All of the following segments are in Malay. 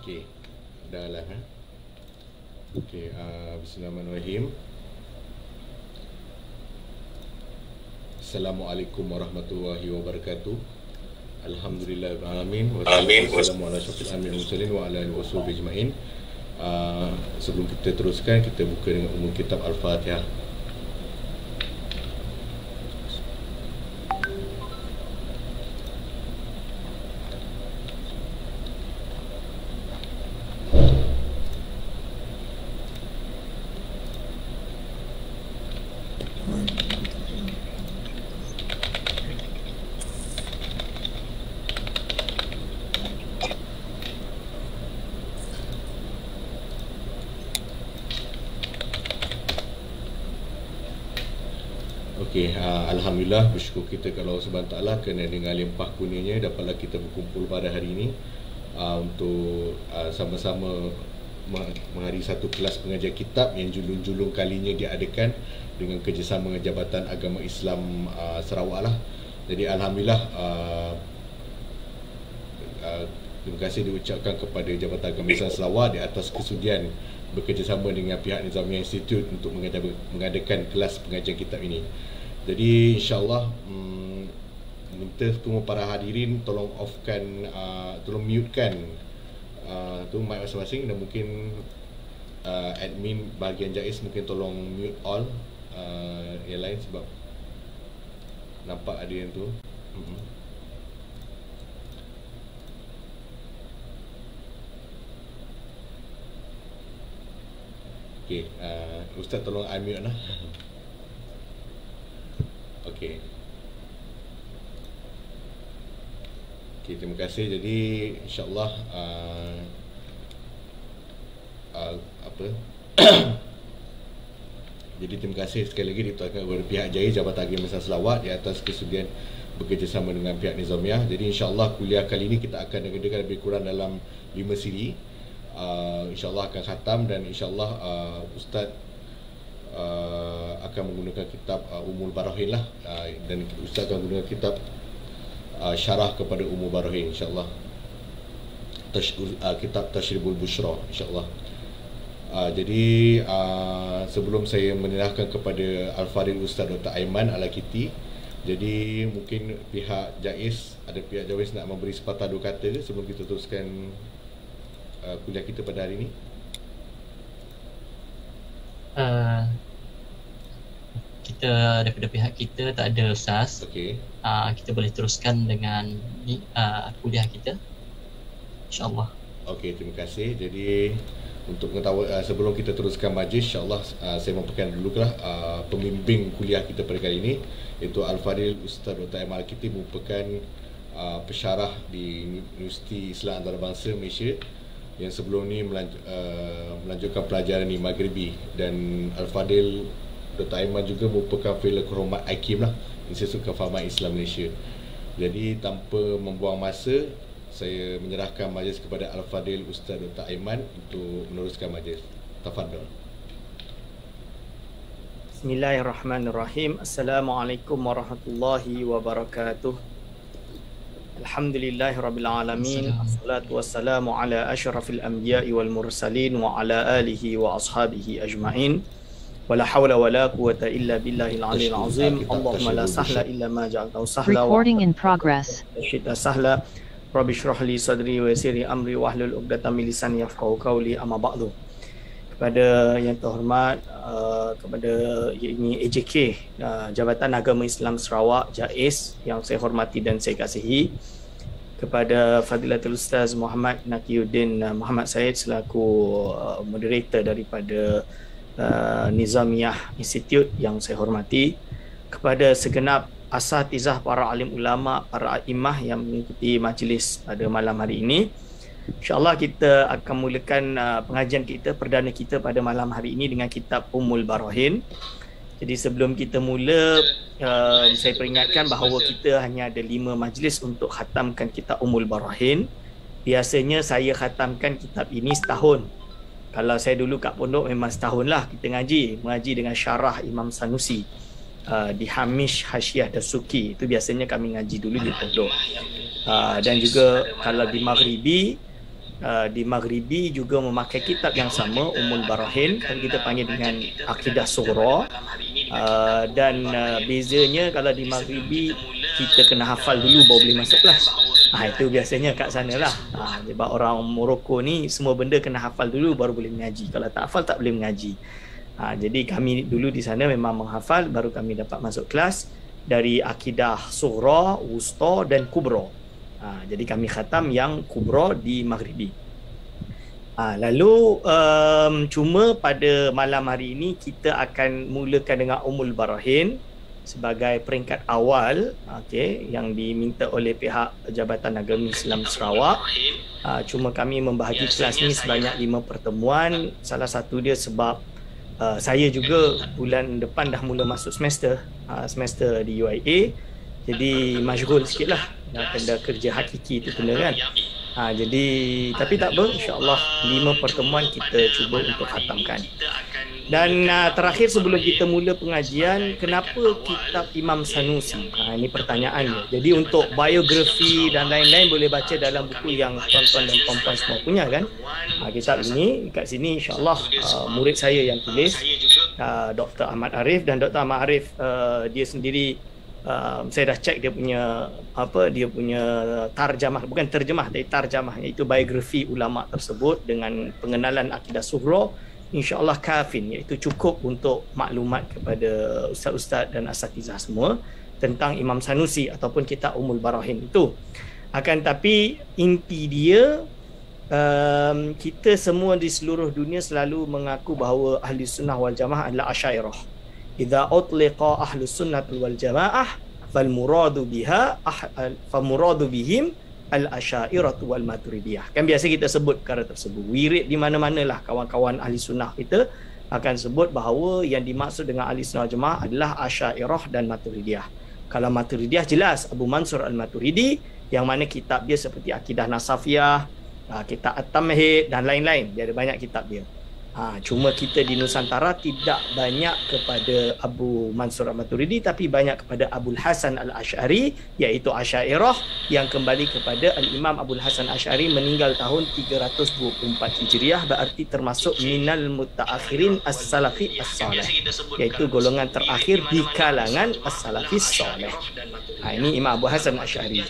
Okey, dah lah. Okey, bismillahirrahmanirrahim. Assalamualaikum warahmatullahi wabarakatuh. Alhamdulillahirrahmanirrahim. Wassalamualaikum warahmatullahi wabarakatuh. Sebelum kita teruskan, kita buka dengan umum kitab Al-Fatihah. Okey, Alhamdulillah, bersyukur kita kepada Allah SWT kerana dengan limpah kurnianya dapatlah kita berkumpul pada hari ini untuk sama-sama menghadiri satu kelas pengajian kitab yang julung-julung kalinya diadakan dengan kerjasama Jabatan Agama Islam Sarawak lah. Jadi Alhamdulillah, terima kasih diucapkan kepada Jabatan Agama Islam Sarawak di atas kesudian bekerjasama dengan pihak Nizamiah Institute untuk mengadakan kelas pengajian kitab ini. Jadi insyaAllah minta semua para hadirin tolong offkan, tolong mutekan tu mic masing-masing, dan mungkin admin bahagian JAIS mungkin tolong mute all yang lain sebab nampak ada yang tu. Okey, Ustaz tolong unmute lah. Okey. Okey, terima kasih. Jadi insya-Allah jadi terima kasih sekali lagi ditujukan kepada pihak JAIS, Jabatan Agama Islam Sarawak, di atas kesudian bekerjasama dengan pihak Nizamiah. Jadi insya-Allah kuliah kali ini kita akan adakan lebih kurang dalam 5 siri. InsyaAllah akan khatam, dan insyaAllah Ustaz akan menggunakan kitab Ummul Barahin lah, dan Ustaz akan menggunakan kitab syarah kepada Ummul Barahin insyaAllah, kitab Tashribul Bushra insyaAllah. Jadi sebelum saya menyerahkan kepada Al-Fadhil Ustaz Dr. Aiman Al-Akiti, jadi mungkin pihak JAIS, ada pihak JAIS nak memberi sepatah dua kata sebelum kita teruskan kuliah kita pada hari ini. Kita daripada pihak kita tak ada Ustaz. Okey. Kita boleh teruskan dengan kuliah kita, InsyaAllah. Okey, terima kasih. Jadi untuk mengetahui sebelum kita teruskan majlis, insyaAllah saya memperkenalkan dulu pembimbing kuliah kita pada kali ini, iaitu Al-Fadhil Ustaz Dr. Aiman Al-Akiti, merupakan pensyarah di Universiti Islam Antarabangsa Malaysia yang sebelum ni melanjutkan pelajaran di Maghribi, dan Al-Fadhil Dr. Aiman juga merupakan Fellow Kehormat IKIM lah, Institut Kefahaman Islam Malaysia. Jadi tanpa membuang masa, saya menyerahkan majlis kepada Al-Fadhil Ustaz Dr. Aiman untuk meneruskan majlis. Tafadhal. Bismillahirrahmanirrahim. Assalamualaikum warahmatullahi wabarakatuh. Alhamdulillahirabbil alamin. Wassalatu wassalamu ala asyrafil anbiya'i wal mursalin wa ala alihi wa ashabihi ajma'in. Wala hawla wala quwwata illa billahil aliyyil azim. Allahumma la sahla illa ma ja'altahu sahla. Recording in progress. Syita sahla. Rabbi shrah li sadri wa yassir li amri wahlul 'uqdatam min lisani yafqahu qawli, amma ba'du. Kepada yang terhormat, kepada ini AJK, Jabatan Agama Islam Sarawak, JAIS, yang saya hormati dan saya kasihi, kepada Fadilatul Ustaz Muhammad Naqiuddin Muhammad Said selaku moderator daripada Nizamiah Institute yang saya hormati, kepada segenap asatizah, para alim ulama, para imah yang mengikuti majlis pada malam hari ini. InsyaAllah kita akan mulakan pengajian kita, perdana kita pada malam hari ini dengan kitab Ummul Barahin. Jadi sebelum kita mula, saya peringatkan bahawa kita hanya ada 5 majlis untuk khatamkan kitab Ummul Barahin. Biasanya saya khatamkan kitab ini setahun. Kalau saya dulu kat pondok memang setahun lah kita mengaji dengan syarah Imam Sanusi di Hamish Hasyiah Dasuki. Itu biasanya kami ngaji dulu di pondok. Dan juga kalau di Maghribi, di Maghribi juga memakai kitab yang sama, Ummul Barahin, tapi kita panggil dengan Aqidah Sughra. Dan bezanya kalau di Maghribi kita kena hafal dulu baru boleh masuk kelas. Itu biasanya kat sana lah. Sebab orang Morocco ni semua benda kena hafal dulu baru boleh mengaji. Kalau tak hafal tak boleh mengaji. Jadi kami dulu di sana memang menghafal, baru kami dapat masuk kelas dari Aqidah Sughra, Wusta dan Kubra. Jadi kami khatam yang Kubra di Maghribi. Lalu cuma pada malam hari ini kita akan mulakan dengan Ummul Barahin sebagai peringkat awal, yang diminta oleh pihak Jabatan Agama Islam Sarawak. Cuma kami membahagi kelas ni sebanyak 5 pertemuan. Salah satu dia sebab saya juga bulan depan dah mula masuk semester di UIA. Jadi masyghul sikit lah, dah kerja hakiki tu kena kan. Jadi tapi tak apa, insyaAllah 5 pertemuan kita cuba untuk khatamkan. Dan terakhir sebelum kita mula pengajian, kenapa kitab Imam Sanusi? Ini pertanyaannya. Jadi untuk biografi dan lain-lain boleh baca dalam buku yang tuan-tuan dan puan-puan semua punya kan. Kitab ini kat sini insyaAllah murid saya yang tulis, Dr. Ahmad Arif. Dan Dr. Ahmad Arif dia sendiri, saya dah cek dia punya tarjamah, bukan terjemah, tapi tarjamah, iaitu biografi ulama tersebut dengan pengenalan akidah sughra, insya-Allah kafin, iaitu cukup untuk maklumat kepada ustaz-ustaz dan asatizah semua tentang Imam Sanusi ataupun kitab Ummul Barahin itu. Akan tapi inti dia, kita semua di seluruh dunia selalu mengaku bahawa ahli sunnah wal jamaah adalah Asy'ariyah. Idza utliqa ahlus sunnah wal jamaah fal muradu bihim al asy'ariyah wal maturidiyah. Kan biasa kita sebut perkara tersebut. Wirid di mana-manalah kawan-kawan ahli sunnah kita akan sebut bahawa yang dimaksud dengan ahli sunnah jamaah adalah asy'ariyah dan maturidiyah. Kalau maturidiyah jelas Abu Mansur al-Maturidi, yang mana kitab dia seperti Akidah Nasafiyah, kitab At-Tamhid dan lain-lain. Dia ada banyak kitab dia. Cuma kita di Nusantara tidak banyak kepada Abu Mansur al-Maturidi, tapi banyak kepada Abul Hasan al-Asy'ari, iaitu Asy'ariyah, yang kembali kepada Al-Imam Abul Hasan Asy'ari, meninggal tahun 324 Hijriah, berarti termasuk minal mutaakhirin as-salafi as-salih, iaitu golongan terakhir di kalangan as-salafi salih. Ini Imam Abu Hasan Asy'ari.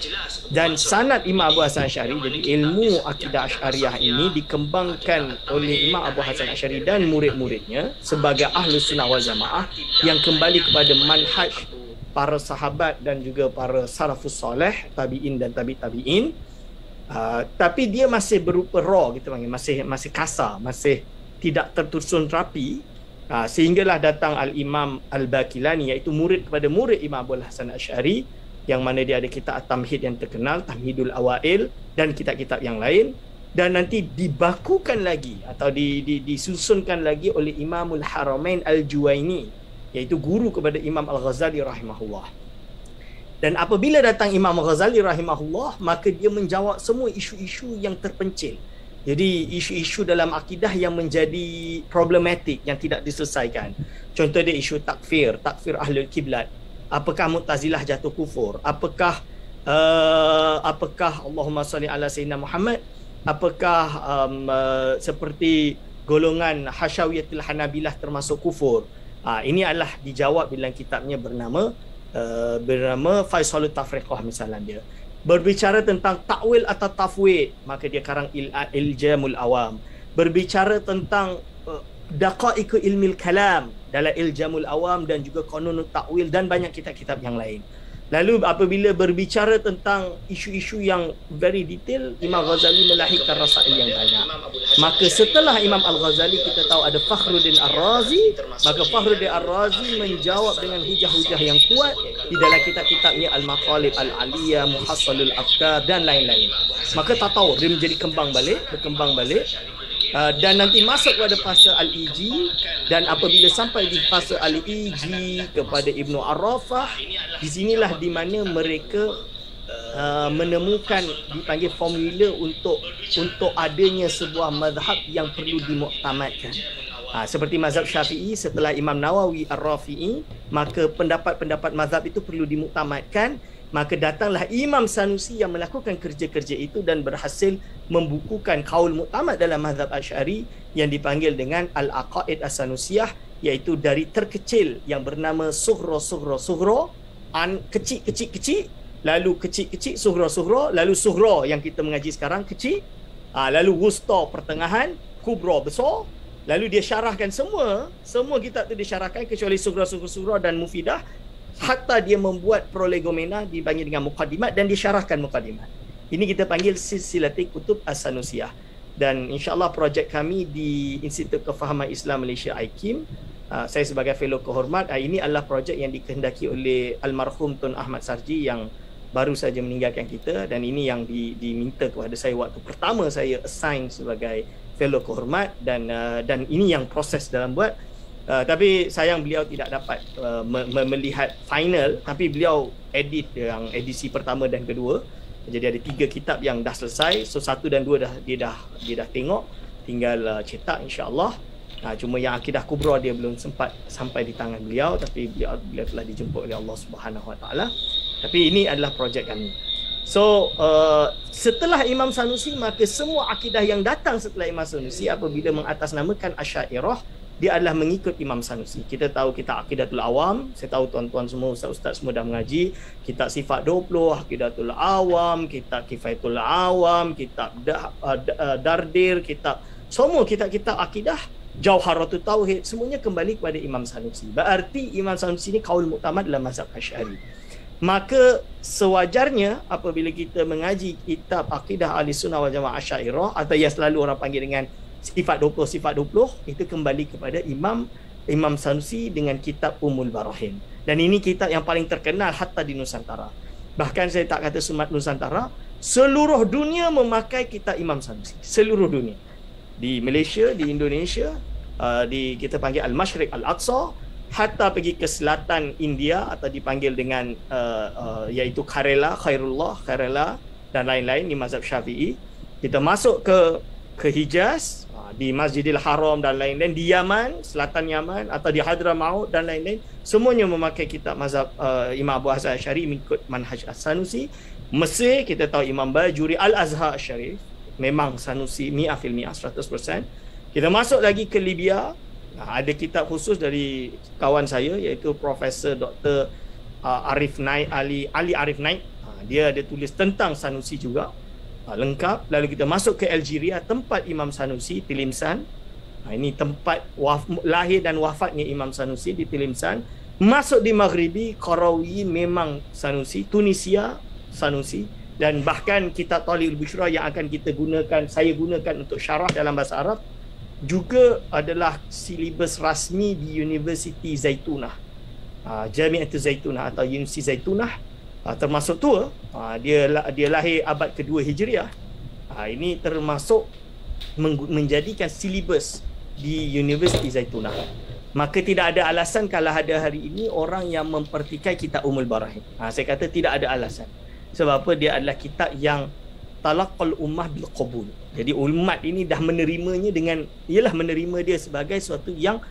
Dan sanad Imam Abu Hasan Asy'ari, jadi ilmu akidah Asy'ariyah ini dikembangkan oleh Imam Abu Hasan Asy'ari dan murid-muridnya sebagai ahlu sunnah wal jamaah yang kembali kepada manhaj para sahabat dan juga para salafus soleh, tabi'in dan tabi'in. Tapi dia masih berupa raw, kita panggil, masih kasar, masih tidak tersusun rapi. Sehinggalah datang Al-Imam Al-Baqilani, iaitu murid kepada murid Imam Abu Hasan Asy'ari, yang mana dia ada kitab At-Tamhid yang terkenal, Tamhidul Awail, dan kitab-kitab yang lain. Dan nanti dibakukan lagi atau disusunkan lagi oleh Imamul Haramain Al-Juwaini, iaitu guru kepada Imam Al-Ghazali rahimahullah. Dan apabila datang Imam Al-Ghazali rahimahullah, maka dia menjawab semua isu-isu yang terpencil. Jadi isu-isu dalam akidah yang menjadi problematik, yang tidak diselesaikan. Contoh dia isu takfir Ahlul Kiblat. Apakah Mu'tazilah jatuh kufur? Apakah Allahumma salli ala Sayyidina Muhammad? Apakah seperti golongan Hasyawiyatul Hanabilah termasuk kufur? Ini adalah dijawab dalam kitabnya bernama Faisalut Tafriqah misalnya dia. Berbicara tentang takwil atau tafwid, maka dia karang Iljamul Awam. Berbicara tentang daqaiqu ilmil kalam dalam Iljamul Awam dan juga Qanunut Takwil dan banyak kitab-kitab yang lain. Lalu apabila berbicara tentang isu-isu yang very detail, Imam Ghazali melahirkan rasail yang banyak. Maka setelah Imam Al-Ghazali kita tahu ada Fakhruddin Ar-Razi, maka Fakhruddin Ar-Razi menjawab dengan hujah-hujah yang kuat di dalam kitab-kitabnya Al-Maqalib Al-Aliyah, Muhassalul Afkar dan lain-lain. Maka tatawur dia menjadi berkembang balik. Dan nanti masuk pada fasa Al-Iji, dan apabila sampai di fasa Al-Iji kepada Ibnu Arrafah, di sinilah di mana mereka menemukan, dipanggil formula untuk adanya sebuah mazhab yang perlu dimuktamadkan. Seperti mazhab Syafi'i setelah Imam Nawawi Ar-Rafi'i, maka pendapat-pendapat mazhab itu perlu dimuktamadkan, Maka datanglah Imam Sanusi yang melakukan kerja-kerja itu dan berhasil membukukan kaul muktamad dalam mazhab Asy'ari yang dipanggil dengan Al-Aqaid As-Sanusiyah, iaitu dari terkecil yang bernama sughra, kecil, lalu kecil, sughra, lalu sughra yang kita mengaji sekarang kecil, lalu wusta pertengahan, kubra besar, lalu dia syarahkan semua kitab tu disyarahkan kecuali sughra dan mufidah, hatta dia membuat prolegomena dipanggil dengan muqaddimat dan disyarahkan muqaddimat. Ini kita panggil silsilatul kutub As-Sanusiyah. Dan insya-Allah projek kami di Institut Kefahaman Islam Malaysia IKIM, saya sebagai fellow kehormat, ini adalah projek yang dikehendaki oleh almarhum Tun Ahmad Sarji yang baru saja meninggalkan kita, dan ini yang diminta kepada saya waktu pertama saya assign sebagai fellow kehormat, dan ini yang proses dalam buat. Tapi sayang beliau tidak dapat melihat final, tapi beliau edit yang edisi pertama dan kedua. Jadi ada 3 kitab yang dah selesai. So 1 dan 2 dia dah tengok, tinggal cetak insya-Allah. Cuma yang Akidah Kubra dia belum sempat sampai di tangan beliau, tapi beliau telah dijemput oleh Allah Subhanahu Wa Taala. Tapi ini adalah projek kami. So setelah Imam Sanusi, maka semua akidah yang datang setelah Imam Sanusi apabila mengatasnamakan Asy'ariyah, dia adalah mengikut Imam Sanusi. Kita tahu kitab Aqidatul Awam, saya tahu tuan-tuan semua, ustaz-ustaz semua dah mengaji kitab Sifat 20, Aqidatul Awam, kitab Kifayatul Awam, kitab Dardir, kitab semua kitab-kitab akidah, Jauharatul Tauhid, semuanya kembali kepada Imam Sanusi. Berarti Imam Sanusi ni kaul muktamad dalam mazhab Asy'ari. Maka sewajarnya apabila kita mengaji kitab Aqidah Ahlussunnah wal Jamaah Asy'ariyah, atau yang selalu orang panggil dengan Sifat 20, itu kembali kepada Imam Sanusi dengan kitab Ummul Barahin. Dan ini kitab yang paling terkenal hatta di Nusantara. Bahkan saya tak kata sumat Nusantara, seluruh dunia memakai kitab Imam Sanusi. Seluruh dunia. Di Malaysia, di Indonesia, kita panggil Al-Masyriq Al-Aqsa, hatta pergi ke selatan India atau dipanggil dengan iaitu Khairullah dan lain-lain di mazhab Syafi'i. Kita masuk ke Hijaz, di Masjidil Haram dan lain-lain, di Yaman, selatan Yaman, atau di Hadramaut dan lain-lain, semuanya memakai kitab mazhab Imam Abu Hasan Asy'ari mengikut manhaj As-Sanusi. Mesir, kita tahu Imam Bajuri, Al-Azhar Syarif, memang Sanusi 100%. Kita masuk lagi ke Libya, ada kitab khusus dari kawan saya iaitu Profesor Dr. Arif Naik, Ali Arif Naik. Dia ada tulis tentang Sanusi juga, lengkap. Lalu kita masuk ke Algeria, tempat Imam Sanusi, Tilimsan. Ini tempat lahir dan wafatnya Imam Sanusi di Tilimsan. Masuk di Maghribi, Qarawiyyin memang Sanusi, Tunisia Sanusi, dan bahkan kitab Talibul Busyra yang akan saya gunakan untuk syarah dalam bahasa Arab juga adalah silibus rasmi di Universiti Zaitunah, Jami'atul Zaitunah atau Universiti Zaitunah. Termasuk tua, dia lahir abad kedua Hijriah. Ini termasuk menjadikan silibus di Universiti Zaitunah. Maka tidak ada alasan kalau ada hari ini orang yang mempertikai kitab Ummul Barahin. Saya kata tidak ada alasan. Sebab apa? Dia adalah kitab yang talaqqal ummah bil qabul. Jadi umat ini dah menerimanya menerima dia sebagai sesuatu yang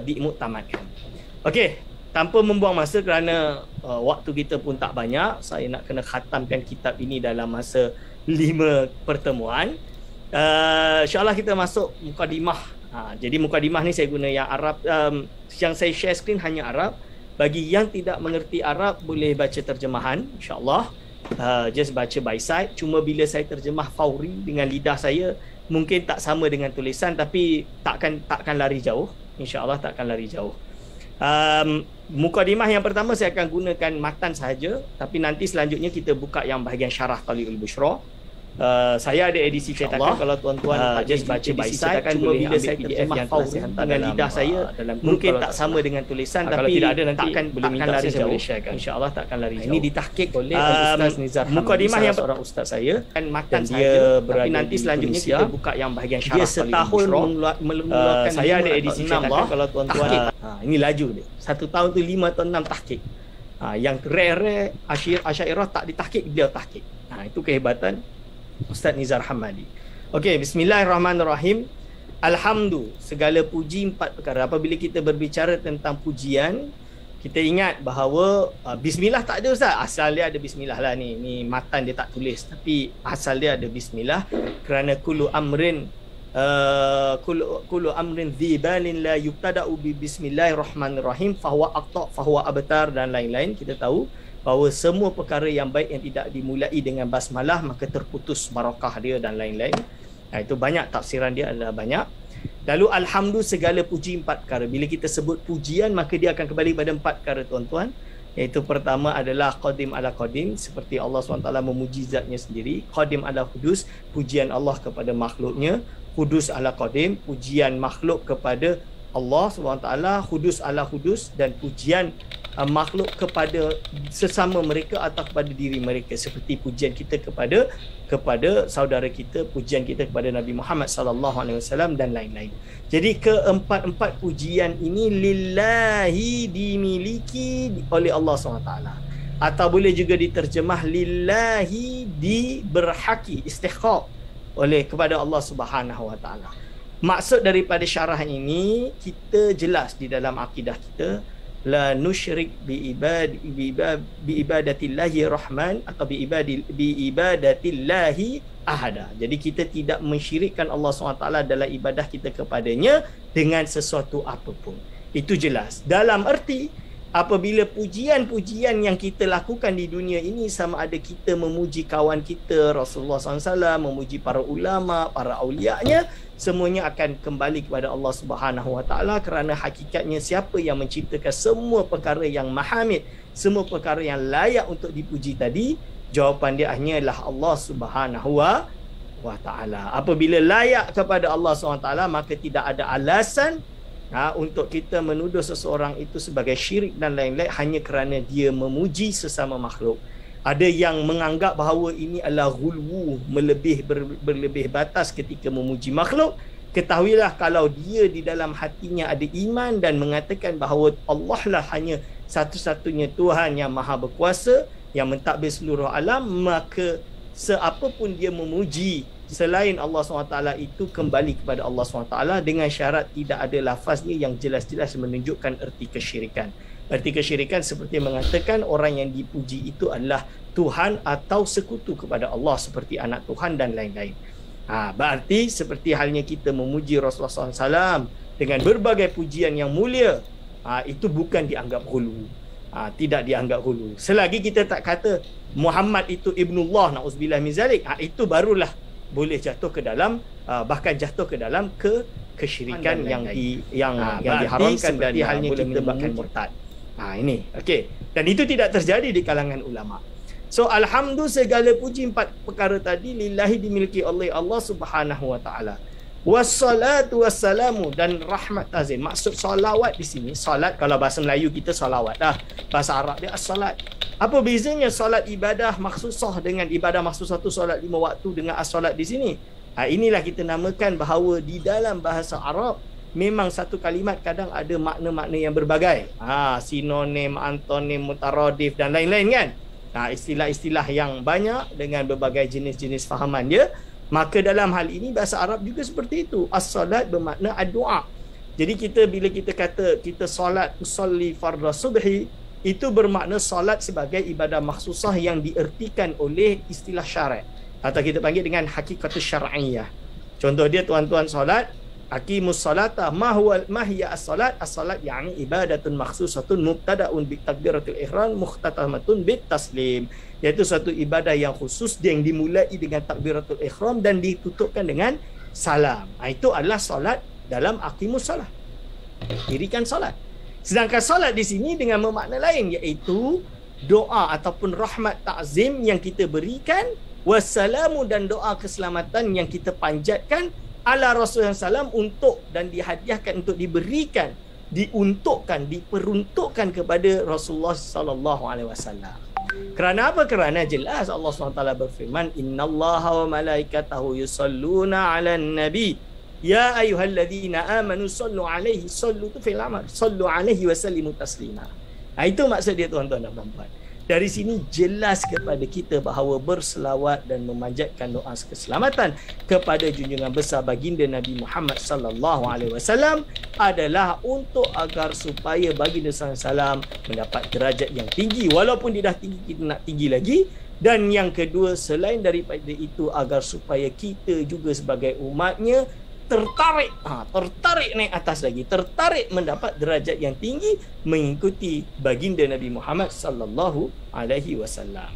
dimuktamadkan. Okey, tanpa membuang masa kerana waktu kita pun tak banyak, saya nak kena khatamkan kitab ini dalam masa 5 pertemuan. InsyaAllah kita masuk mukadimah. Jadi mukadimah ni saya guna yang Arab, yang saya share screen hanya Arab. Bagi yang tidak mengerti Arab boleh baca terjemahan insyaAllah. Just baca by sight. Cuma bila saya terjemah fauri dengan lidah saya, mungkin tak sama dengan tulisan, tapi takkan lari jauh. InsyaAllah takkan lari jauh. Mukadimah yang pertama saya akan gunakan matan sahaja, tapi nanti selanjutnya kita buka yang bahagian syarah Talibul Busyra. Saya ada edisi cetakan, kalau tuan-tuan just baca by sight, cuma bila saya terjemah fauri dengan lidah saya, mungkin tak sama dengan tulisan, tapi tidak ada nanti takkan lari jauh. InsyaAllah takkan lari jauh. Ini ditahqiq oleh Ustaz Nizar Hamdi, mukadimah yang seorang ustaz saya, dan matan saja, tapi nanti selanjutnya kita buka yang bahagian syarah Talibul Busyra. Mengeluarkan saya ada edisi cetakan, kalau tuan-tuan ini laju dia. 1 tahun tu 5 atau 6 tahqiq. Yang rare Asy'ariyah tak ditahqiq, beliau tahqiq. Itu kehebatan Ustaz Nizar Hamdi. Okey, bismillahirrahmanirrahim. Alhamdulillah, segala puji 4 perkara. Apabila kita berbicara tentang pujian, kita ingat bahawa bismillah tak ada Ustaz. Asal dia ada bismillah lah ni. Ni matan dia tak tulis, tapi asal dia ada bismillah kerana kullu amrin dhibalin la yubtada'u bi bismillahirrahmanirrahim fahuwa aqta fahuwa abtar dan lain-lain. Kita tahu bahawa semua perkara yang baik yang tidak dimulai dengan basmalah maka terputus barakah dia dan lain-lain. Itu banyak tafsiran dia, adalah banyak. Lalu alhamdulillah segala puji 4 perkara. Bila kita sebut pujian maka dia akan kembali pada 4 perkara tuan-tuan. Iaitu pertama adalah qadim ala qadim, seperti Allah SWT memuji zatnya sendiri. Qadim ala hudus, pujian Allah kepada makhluknya. Hudus ala qadim, pujian makhluk kepada Allah SWT. Hudus ala hudus, dan pujian makhluk kepada sesama mereka atau kepada diri mereka, seperti pujian kita kepada saudara kita, pujian kita kepada Nabi Muhammad sallallahu alaihi wasallam dan lain-lain. Jadi keempat-empat pujian ini lillahi, dimiliki oleh Allah SWT, atau boleh juga diterjemah lillahi, diberhaki, istihqaq oleh kepada Allah Subhanahu wa taala. Maksud daripada syarah ini kita jelas di dalam akidah kita, la nusyrik bi ibadatillahi rahman atau bi ibadatillahi ahada. Jadi kita tidak mensyirikkan Allah SWT dalam ibadah kita kepadanya dengan sesuatu apapun. Itu jelas. Dalam erti apabila pujian-pujian yang kita lakukan di dunia ini, sama ada kita memuji kawan kita Rasulullah SAW, memuji para ulama, para aulianya, semuanya akan kembali kepada Allah Subhanahu wa taala, kerana hakikatnya siapa yang menciptakan semua perkara yang mahamid, semua perkara yang layak untuk dipuji tadi, jawapan dia hanyalah Allah Subhanahu wa taala. Apabila layak kepada Allah Subhanahu wa taala, maka tidak ada alasan untuk kita menuduh seseorang itu sebagai syirik dan lain-lain hanya kerana dia memuji sesama makhluk. Ada yang menganggap bahawa ini adalah ghulwu, berlebih batas ketika memuji makhluk. Ketahuilah kalau dia di dalam hatinya ada iman dan mengatakan bahawa Allah lah hanya satu-satunya Tuhan yang maha berkuasa, yang mentadbir seluruh alam, maka seapapun dia memuji selain Allah SWT itu kembali kepada Allah SWT, dengan syarat tidak ada lafaznya yang jelas-jelas menunjukkan erti kesyirikan. Erti kesyirikan seperti mengatakan orang yang dipuji itu adalah Tuhan atau sekutu kepada Allah, seperti anak Tuhan dan lain-lain. Berarti seperti halnya kita memuji Rasulullah SAW dengan berbagai pujian yang mulia, itu bukan dianggap ghulu. Tidak dianggap ghulu. Selagi kita tak kata Muhammad itu ibnullah, na'udzubillah min zalik, itu barulah boleh jatuh ke dalam bahkan jatuh ke dalam kesyirikan yang diharamkan, dan halnya kita bahkan murtad. Ini okey, dan itu tidak terjadi di kalangan ulama. So alhamdulillah segala puji 4 perkara tadi lillahi, dimiliki oleh Allah Subhanahu wa taala. Wassalatu wassalamu, dan rahmat tazim. Maksud solawat di sini, solat kalau bahasa Melayu kita solawat dah, bahasa Arab dia as-salat. Apa bezanya solat ibadah maksusah dengan ibadah maksusah tu solat 5 waktu dengan as-salat di sini? Inilah kita namakan bahawa di dalam bahasa Arab memang satu kalimat kadang ada makna-makna yang berbagai. Sinonim, antonim, mutaradif dan lain-lain kan. Istilah-istilah yang banyak dengan berbagai jenis-jenis fahaman dia. Maka dalam hal ini bahasa Arab juga seperti itu. As-salat bermakna ad-du'a. Jadi bila kita kata kita solat usolli fardhu subhi, itu bermakna solat sebagai ibadah maksusah yang diertikan oleh istilah syarak, atau kita panggil dengan hakikatus syar'iyyah. Contoh dia tuan-tuan solat, aqimus salata, ma hiya as-salat? As-salat yani ibadatun makhsusatun mubtada'un bi takbiratul ihram mukhtatamatun bit taslim, iaitu satu ibadah yang khusus yang dimulai dengan takbiratul ihram dan ditutupkan dengan salam. Itu adalah solat dalam aqimus salat, dirikan solat. Sedangkan solat di sini dengan bermakna lain, iaitu doa ataupun rahmat ta'zim yang kita berikan, wassalamu, dan doa keselamatan yang kita panjatkan ala Rasulullah SAW untuk dan dihadiahkan, untuk diberikan, diuntukkan, diperuntukkan kepada Rasulullah SAW. Kerana apa? Kerana jelas Allah SWT berfirman, innallaha wa malaikatahu yusalluna 'alan nabi ya ayyuhalladzina amanu sallu 'alaihi, sallu tu fi'il amr, sallu 'alaihi wa sallimu taslima. Itu maksud dia tuan-tuan dan puan-puan. Dari sini jelas kepada kita bahawa berselawat dan memanjatkan doa keselamatan kepada junjungan besar baginda Nabi Muhammad sallallahu alaihi wasallam adalah untuk agar supaya baginda sallallahu mendapat derajat yang tinggi, walaupun dia dah tinggi, kita nak tinggi lagi. Dan yang kedua, selain daripada itu, agar supaya kita juga sebagai umatnya tertarik naik atas lagi, tertarik mendapat derajat yang tinggi mengikuti baginda Nabi Muhammad sallallahu alaihi wasallam.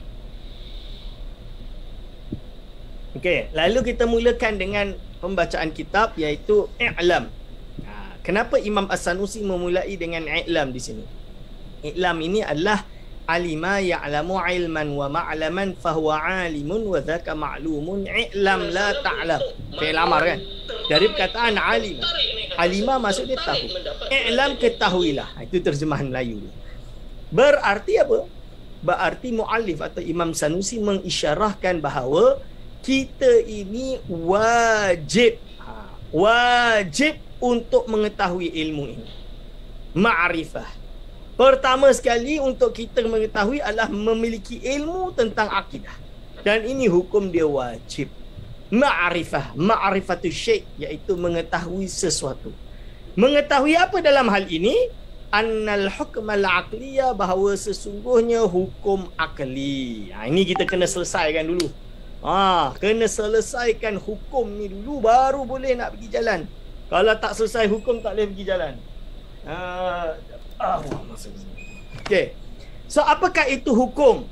Okey, lalu kita mulakan dengan pembacaan kitab, iaitu I'lam. Kenapa Imam As-Sanusi memulai dengan I'lam di sini? I'lam ini adalah alima ya'lamu ilman wa ma'laman fahuwa alimun wa dhaka ma'lumun i'lam la ta'lam. Fi'il amar kan? Dari perkataan alima. Alima maksudnya tahu. I'lam ketahuilah. Itu terjemahan Melayu. Berarti apa? Berarti muallif atau Imam Sanusi mengisyarahkan bahawa kita ini wajib untuk mengetahui ilmu ini. Ma'rifah. Pertama sekali untuk kita mengetahui adalah memiliki ilmu tentang akidah. Dan ini hukum dia wajib. Ma'rifatul syai', iaitu mengetahui sesuatu. Mengetahui apa dalam hal ini? Annal hukmal aqliyah, bahawa sesungguhnya hukum akli. Ini kita kena selesaikan dulu. Kena selesaikan hukum ni dulu, baru boleh nak pergi jalan. Kalau tak selesai hukum, tak boleh pergi jalan. Okay. So apakah itu hukum?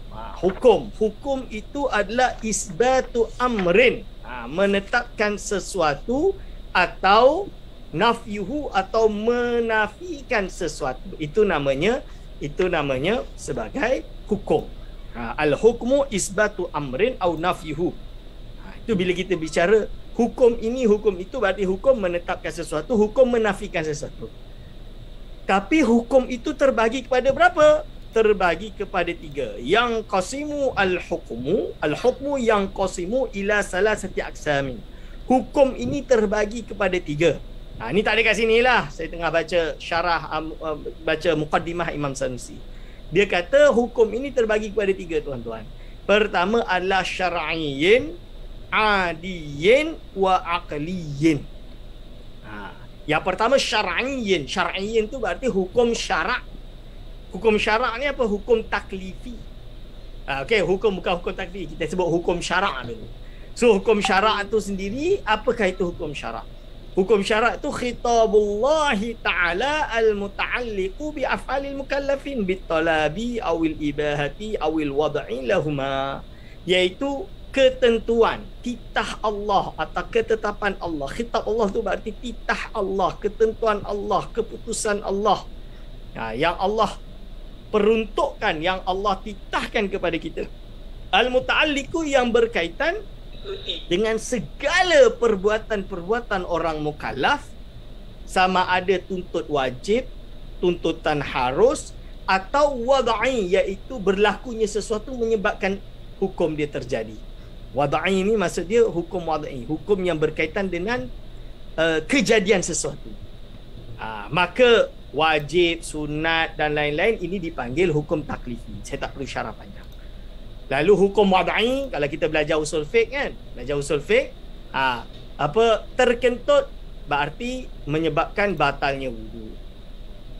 Hukum itu adalah isbatu amrin, menetapkan sesuatu, atau nafyuhu, atau menafikan sesuatu. Itu namanya sebagai hukum. Al-hukmu isbatu amrin au nafyuhu. Itu bila kita bicara hukum ini, hukum itu, berarti hukum menetapkan sesuatu, hukum menafikan sesuatu. Tapi hukum itu terbagi kepada berapa? Terbagi kepada 3. Yang qasimu al-hukmu yang qasimu ila salasati aqsamin. Hukum ini terbagi kepada 3. Ini tak ada kat sini lah. Saya tengah baca syarah, baca muqaddimah Imam Sanusi. Dia kata hukum ini terbagi kepada 3, tuan-tuan. Pertama adalah syar'iyyin, adiyyin wa aqliyyin. Yang pertama syar'iyyin. Syar'iyyin tu berarti hukum syarak. Hukum syarak ni apa? Hukum taklifi. Okey, hukum bukan hukum taklifi. Kita sebut hukum syarak dulu. So hukum syarak tu sendiri, apakah itu hukum syarak? Hukum syarak tu khitabullahi ta'ala al-muta'alliqu bi af'alil mukallafin bit-talabi awil ibahati awil wad'i lahuma. Iaitu ketentuan, titah Allah atau ketetapan Allah. Khitab Allah tu berarti titah Allah, ketentuan Allah, keputusan Allah. Yang Allah peruntukkan, yang Allah titahkan kepada kita. Al-muta'alliqu, yang berkaitan dengan segala perbuatan-perbuatan orang mukallaf, sama ada tuntut wajib, tuntutan harus, atau wad'i, iaitu berlakunya sesuatu menyebabkan hukum dia terjadi. Wad'i ini maksud dia hukum wad'i, hukum yang berkaitan dengan kejadian sesuatu. Maka wajib, sunat dan lain-lain ini dipanggil hukum taklifi. Saya tak perlu syarah panjang. Lalu hukum wad'i, kalau kita belajar usul fiqh kan, terkentut berarti menyebabkan batalnya wudu.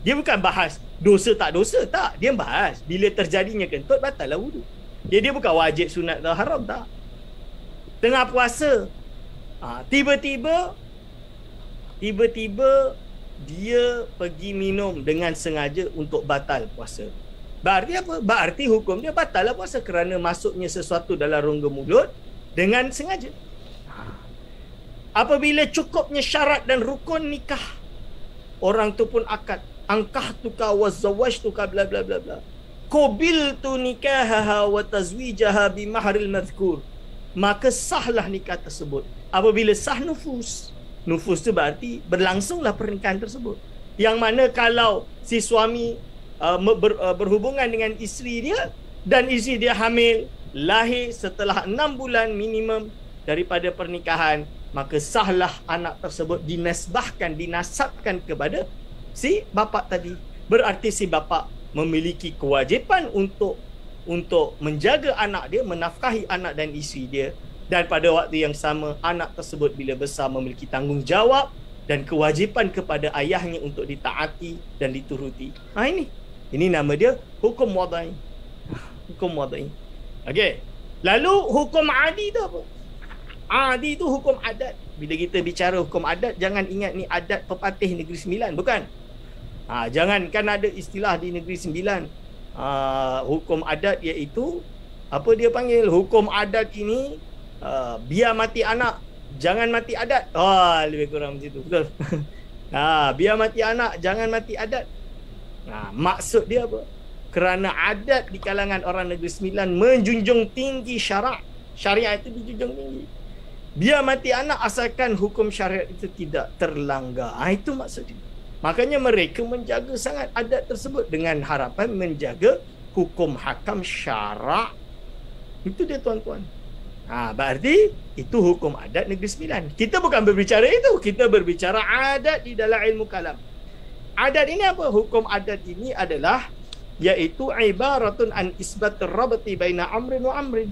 Dia bukan bahas dosa tak dosa, tak. Dia bahas bila terjadinya kentut, batallah wudu. Dia bukan wajib, sunat atau haram, tak. Tengah puasa, tiba-tiba dia pergi minum dengan sengaja untuk batal puasa. Berarti apa? Berarti hukum dia batal lah puasa, kerana masuknya sesuatu dalam rongga mulut dengan sengaja. Apabila cukupnya syarat dan rukun nikah, orang tu pun akad, ankahtuka wa zawajtuka bla bla bla bla, qabiltu nikahaha wa tazwijaha bi mahril madhkur, maka sahlah nikah tersebut. Apabila sah nufus tu berarti berlangsunglah pernikahan tersebut. Yang mana kalau si suami berhubungan dengan isteri dia, dan isteri dia hamil, lahir setelah 6 bulan minimum daripada pernikahan, maka sahlah anak tersebut dinasabkan kepada si bapa tadi. Berarti si bapa memiliki kewajipan untuk untuk menjaga anak dia, menafkahi anak dan isteri dia, dan pada waktu yang sama anak tersebut bila besar memiliki tanggungjawab dan kewajipan kepada ayahnya untuk ditaati dan dituruti. Ini nama dia hukum wadai. Hukum wadai. Okey. Lalu hukum adi tu apa? Adi tu hukum adat. Bila kita bicara hukum adat, jangan ingat ni adat pepatih Negeri Sembilan, bukan. Jangan, kan ada istilah di Negeri Sembilan. Hukum adat iaitu apa dia panggil? Hukum adat ini biar mati anak, jangan mati adat. Lebih kurang macam tu. Betul. Biar mati anak, jangan mati adat. Maksud dia apa? Kerana adat di kalangan orang Negeri Sembilan menjunjung tinggi syarak. Syariat itu dijunjung tinggi. Biar mati anak asalkan hukum syariat itu tidak terlanggar. Itu maksud dia. Makanya mereka menjaga sangat adat tersebut dengan harapan menjaga hukum hakam syarak. Itu dia tuan-tuan. Berarti itu hukum adat Negeri Sembilan. Kita bukan berbicara itu. Kita berbicara adat di dalam ilmu kalam. Adat ini apa? Hukum adat ini adalah iaitu ibaratun an isbatur rabti baina amrin wa amrin.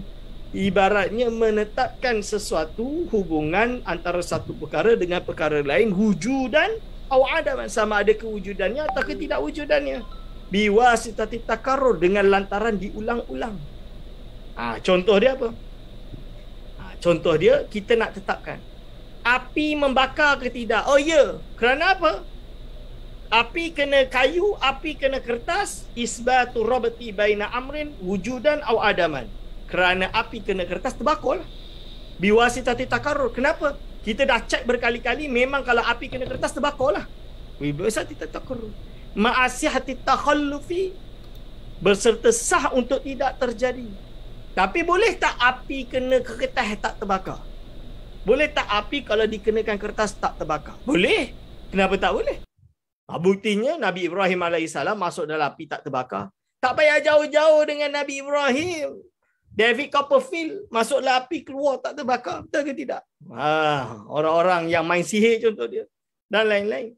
Ibaratnya menetapkan sesuatu hubungan antara satu perkara dengan perkara lain, wujudan atau adaman, sama ada kewujudannya atau ketidakwujudannya, biwasitati takarrur, dengan lantaran diulang-ulang. Contoh dia apa? Contoh dia, kita nak tetapkan api membakar ke tidak. Kerana apa? Api kena kayu, api kena kertas. Isbatu rabti baina amrin wujudan aw adaman. Kerana api kena kertas, terbakar lah. Biwasitati takarrur. Kenapa? Kita dah cek berkali-kali, memang kalau api kena kertas, terbakar lah. Biwasitati takarrur. Ma'asihati takhallufi, berserta sah untuk tidak terjadi. Tapi boleh tak api kena kertas tak terbakar? Boleh tak api kalau dikenakan kertas tak terbakar? Boleh. Kenapa tak boleh? Buktinya Nabi Ibrahim AS masuk dalam api tak terbakar. Tak payah jauh-jauh dengan Nabi Ibrahim. David Copperfield masuk dalam api, keluar tak terbakar. Betul ke tidak? Orang-orang yang main sihir contoh dia. Dan lain-lain.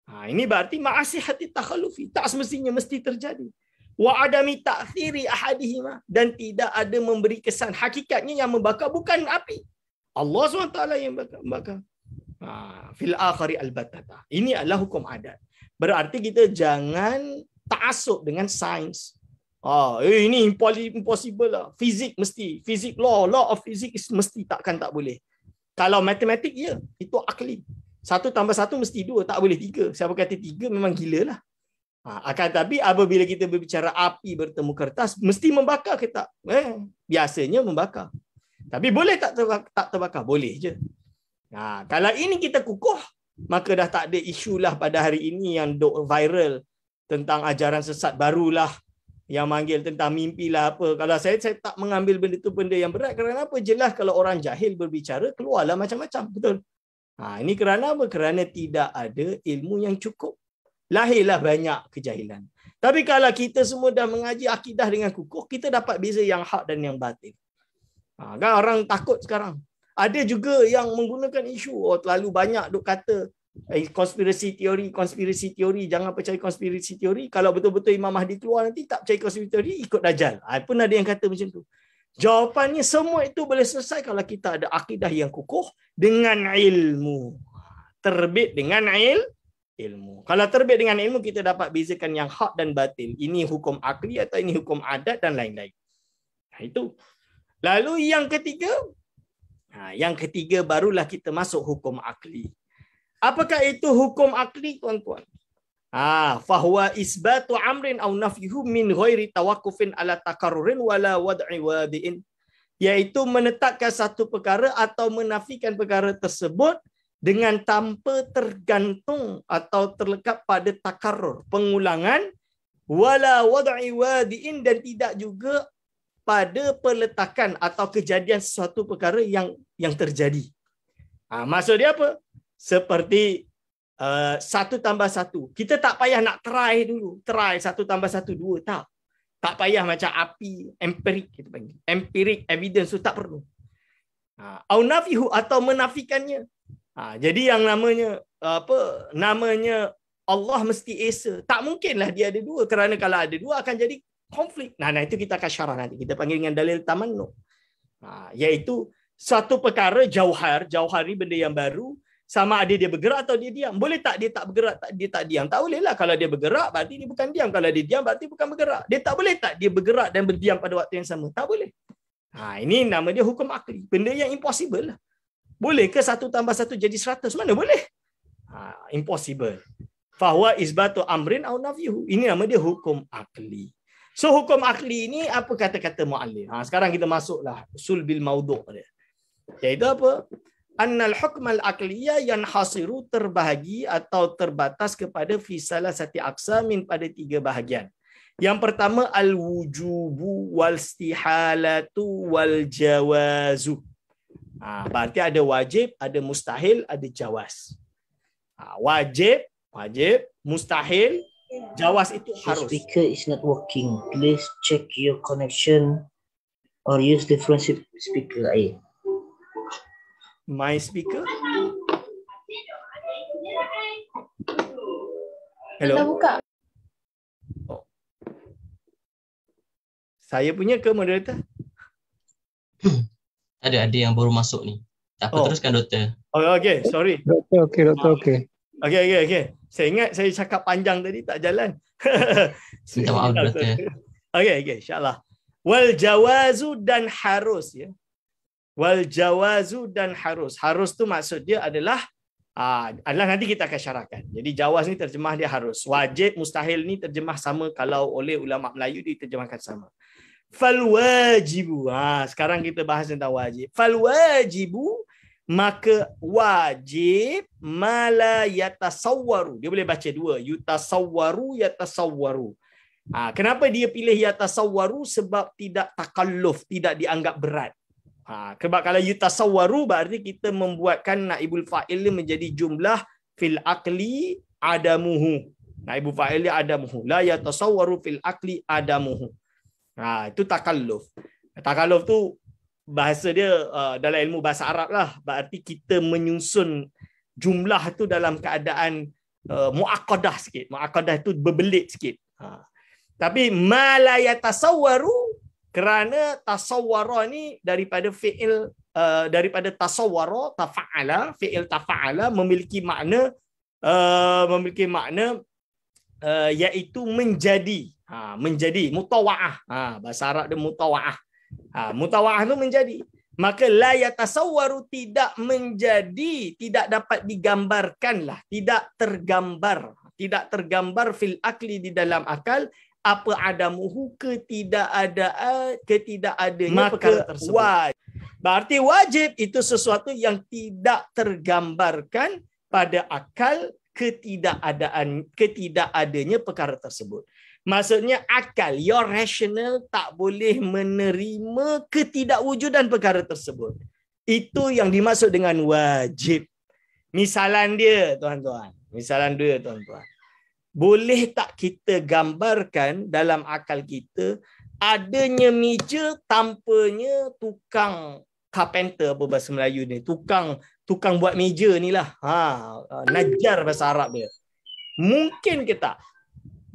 Ini berarti ma'asihati takhalufi. Tak semestinya mesti terjadi. Wa adami ta'thiri ahadihima. Dan tidak ada memberi kesan. Hakikatnya yang membakar bukan api. Allah SWT yang membakar. Fil akhari al-batata. Ini adalah hukum adat. Berarti kita jangan ta'asub dengan sains. Ini impossible lah. Fizik mesti. Fizik law of physics mesti tak boleh. Kalau matematik, ya. Itu akli. 1 + 1 mesti 2. Tak boleh 3. Siapa kata 3 memang gila lah. Akan tapi apabila kita berbicara api bertemu kertas, mesti membakar ke tak? Biasanya membakar. Tapi boleh tak terbakar? Boleh je. Kalau ini kita kukuh, maka dah tak ada isu lah pada hari ini yang viral tentang ajaran sesat barulah, yang manggil tentang mimpi lah apa. Kalau saya tak mengambil benda tu benda yang berat. Kerana apa? Jelas kalau orang jahil berbicara, keluarlah macam-macam. Betul? Ini kerana apa? Kerana tidak ada ilmu yang cukup. Lahirlah banyak kejahilan. Tapi kalau kita semua dah mengaji akidah dengan kukuh, kita dapat beza yang hak dan yang batil. Kan orang takut sekarang. Ada juga yang menggunakan isu, terlalu banyak duk kata konspirasi teori, jangan percaya konspirasi teori. Kalau betul-betul Imam Mahdi keluar nanti, tak percaya konspirasi teori, ikut Dajjal. Pun ada yang kata macam tu. Jawapannya semua itu boleh selesai kalau kita ada akidah yang kukuh dengan ilmu. Terbit dengan ilmu. Kalau terbit dengan ilmu, kita dapat bezakan yang hak dan batil. Ini hukum akli atau ini hukum adat dan lain-lain. Itu. Lalu yang ketiga barulah kita masuk hukum akli. Apakah itu hukum akli, tuan-tuan? Fahuwa isbatu amrin aw nafyuhu min ghairi tawaqqufin ala takarrurin wala wad'i wadi'in. Iaitu menetapkan satu perkara atau menafikan perkara tersebut dengan tanpa tergantung atau terlekat pada takarrur, pengulangan, wala wad'i wadi'in, dan tidak juga pada peletakan atau kejadian sesuatu perkara yang terjadi. Maksud dia apa? Seperti 1 + 1. Kita tak payah nak try dulu. Try 1 + 1 2. Tak payah macam api empirik, kita panggil. Empiric evidence tu tak perlu. Au nafihu, atau menafikannya. Jadi yang namanya Allah mesti esa. Tak mungkinlah dia ada 2, kerana kalau ada 2 akan jadi konflik. Nah, itu kita akan syarah nanti. Kita panggil dengan dalil tamannu. Iaitu satu perkara jauhar ni benda yang baru, sama ada dia bergerak atau dia diam. Boleh tak dia tak bergerak, dia tak diam? Tak boleh lah. Kalau dia bergerak berarti dia bukan diam. Kalau dia diam berarti bukan bergerak. Dia tak boleh tak dia bergerak dan berdiam pada waktu yang sama? Tak boleh. Ini nama dia hukum akli. Benda yang impossible lah. Boleh ke 1 tambah 1 jadi 100? Mana boleh? Impossible. Fahuwa isbatu amrin au nafyuhu. Ini nama dia hukum akli. So hukum akli ini apa kata-kata muallif? Sekarang kita masuklah usul bil maudhu' dia. Iaitu apa? Annal hukmal akliyah yanhasiru terbahagi atau terbatas kepada fi salasati aqsamin pada 3 bahagian. Yang pertama al-wujubu wal istihalatu wal jawazu. Berarti ada wajib, ada mustahil, ada jawaz. Wajib, mustahil, jawaz itu harus. The speaker is not working. Please check your connection or use different speaker. My speaker. Hello. Buka. Saya punya ke moderator? Ada yang baru masuk ni. Tak apa, teruskan doktor. Okay, sorry. Doktor okey. Okay. Saya ingat saya cakap panjang tadi tak jalan. Minta maaf doktor. Okay, insya-Allah. Wal jawazu dan harus ya. Wal jawazu dan harus. Harus tu maksud dia adalah nanti kita akan syarahkan. Jadi jawaz ni terjemah dia harus. Wajib, mustahil ni terjemah sama kalau oleh ulama Melayu diterjemahkan sama. Fal wajibu. Sekarang kita bahas tentang wajib. Fal wajibu, maka wajib mala yatasawwaru. Dia boleh baca 2. Yatasawwaru. Kenapa dia pilih yatasawwaru? Sebab tidak takalluf, tidak dianggap berat. Sebab kalau yatasawwaru berarti kita membuatkan naibul fa'il menjadi jumlah fil aqli adamuhu. Naibul fa'il dia adamuhu. La yatasawwaru fil aqli adamuhu. Itu takalluf. Takalluf tu bahasa dia dalam ilmu bahasa Arab lah. Berarti kita menyusun jumlah tu dalam keadaan muaqqadah sikit. Muaqqadah tu berbelit sikit. Tapi ma la yatasawwaru, kerana tasawwara ni daripada fi'il daripada tasawwara tafa'ala, fi'il tafa'ala memiliki makna iaitu menjadi. Menjadi mutawa'ah. Bahasa Arab dia mutawa'ah. Mutawa'ah tu menjadi. Maka la yatasawwaru tidak menjadi, tidak dapat digambarkanlah, tidak tergambar fil akli di dalam akal apa adamuhu ketidakadanya perkara tersebut. Berarti wajib itu sesuatu yang tidak tergambarkan pada akal ketidakadanya perkara tersebut. Maksudnya akal, your rational tak boleh menerima ketidakwujudan perkara tersebut. Itu yang dimaksud dengan wajib. Misalan dia, tuan-tuan. Boleh tak kita gambarkan dalam akal kita adanya meja tanpanya tukang carpenter, apa bahasa Melayu ni, tukang buat meja ni lah. Najjar bahasa Arab dia. Mungkin ke tak?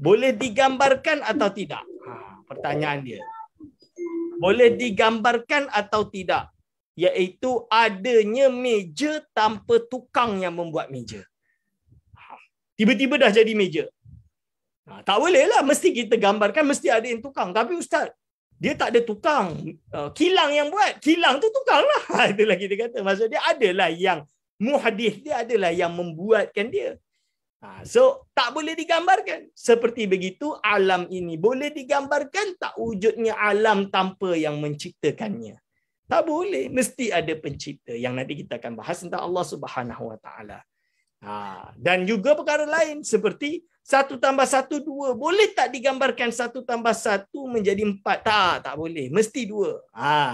Boleh digambarkan atau tidak? Pertanyaan dia. Boleh digambarkan atau tidak? Iaitu adanya meja tanpa tukang yang membuat meja. Tiba-tiba dah jadi meja. Tak boleh lah. Mesti kita gambarkan, mesti ada yang tukang. Tapi Ustaz, dia tak ada tukang. Kilang yang buat. Kilang tu tukang lah. Itulah kita kata. Maksud dia adalah yang muhadith, dia adalah yang membuatkan dia. So, tak boleh digambarkan. Seperti begitu, alam ini boleh digambarkan tak wujudnya alam tanpa yang menciptakannya. Tak boleh. Mesti ada pencipta. Yang nanti kita akan bahas tentang Allah Subhanahu Wa Taala. Dan juga perkara lain seperti 1 tambah 1, 2. Boleh tak digambarkan 1 tambah 1 menjadi 4? Tak boleh. Mesti 2.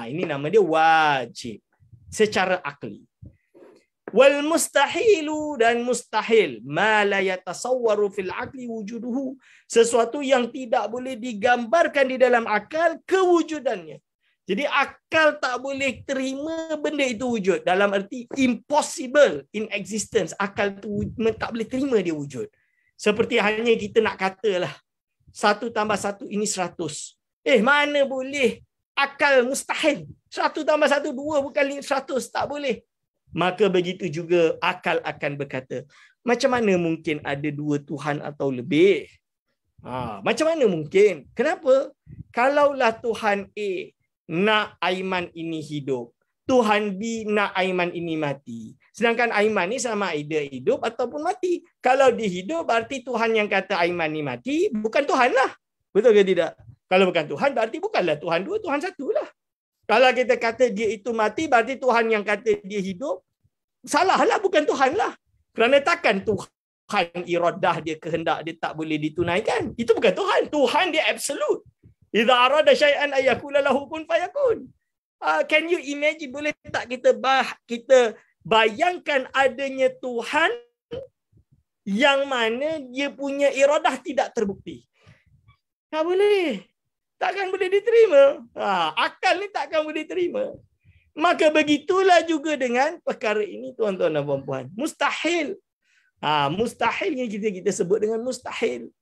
Ini nama dia wajib. Secara akli. Wal mustahilu, dan mustahil. Ma la yatasawwaru fil akli wujuduhu. Sesuatu yang tidak boleh digambarkan di dalam akal kewujudannya. Jadi akal tak boleh terima benda itu wujud. Dalam arti impossible in existence. Akal tu tak boleh terima dia wujud. Seperti hanya kita nak katalah, 1 tambah 1 ini 100. Mana boleh? Akal mustahil. 1 tambah 1, 2 bukan 100. Tak boleh. Maka begitu juga akal akan berkata, macam mana mungkin ada 2 Tuhan atau lebih? Macam mana mungkin? Kenapa? Kalaulah Tuhan A nak Aiman ini hidup, Tuhan B nak Aiman ini mati. Sedangkan Aiman ni sama ada hidup ataupun mati. Kalau dia hidup, berarti Tuhan yang kata Aiman ni mati, bukan Tuhan lah. Betul ke tidak? Kalau bukan Tuhan, berarti bukanlah Tuhan 2, Tuhan 1 lah. Kalau kita kata dia itu mati, berarti Tuhan yang kata dia hidup, salah lah, bukan Tuhan lah. Kerana takkan Tuhan iradah dia, kehendak dia tak boleh ditunaikan. Itu bukan Tuhan. Tuhan dia absolute. Idza arada syai'an ayyakula lahu kun fayakun. Can you imagine, boleh tak kita bayangkan adanya Tuhan yang mana dia punya iradah tidak terbukti? Tak boleh. Takkan boleh diterima. Akal ni takkan boleh terima. Maka begitulah juga dengan perkara ini, tuan-tuan dan puan-puan. Mustahil. Mustahil yang kita sebut dengan mustahil.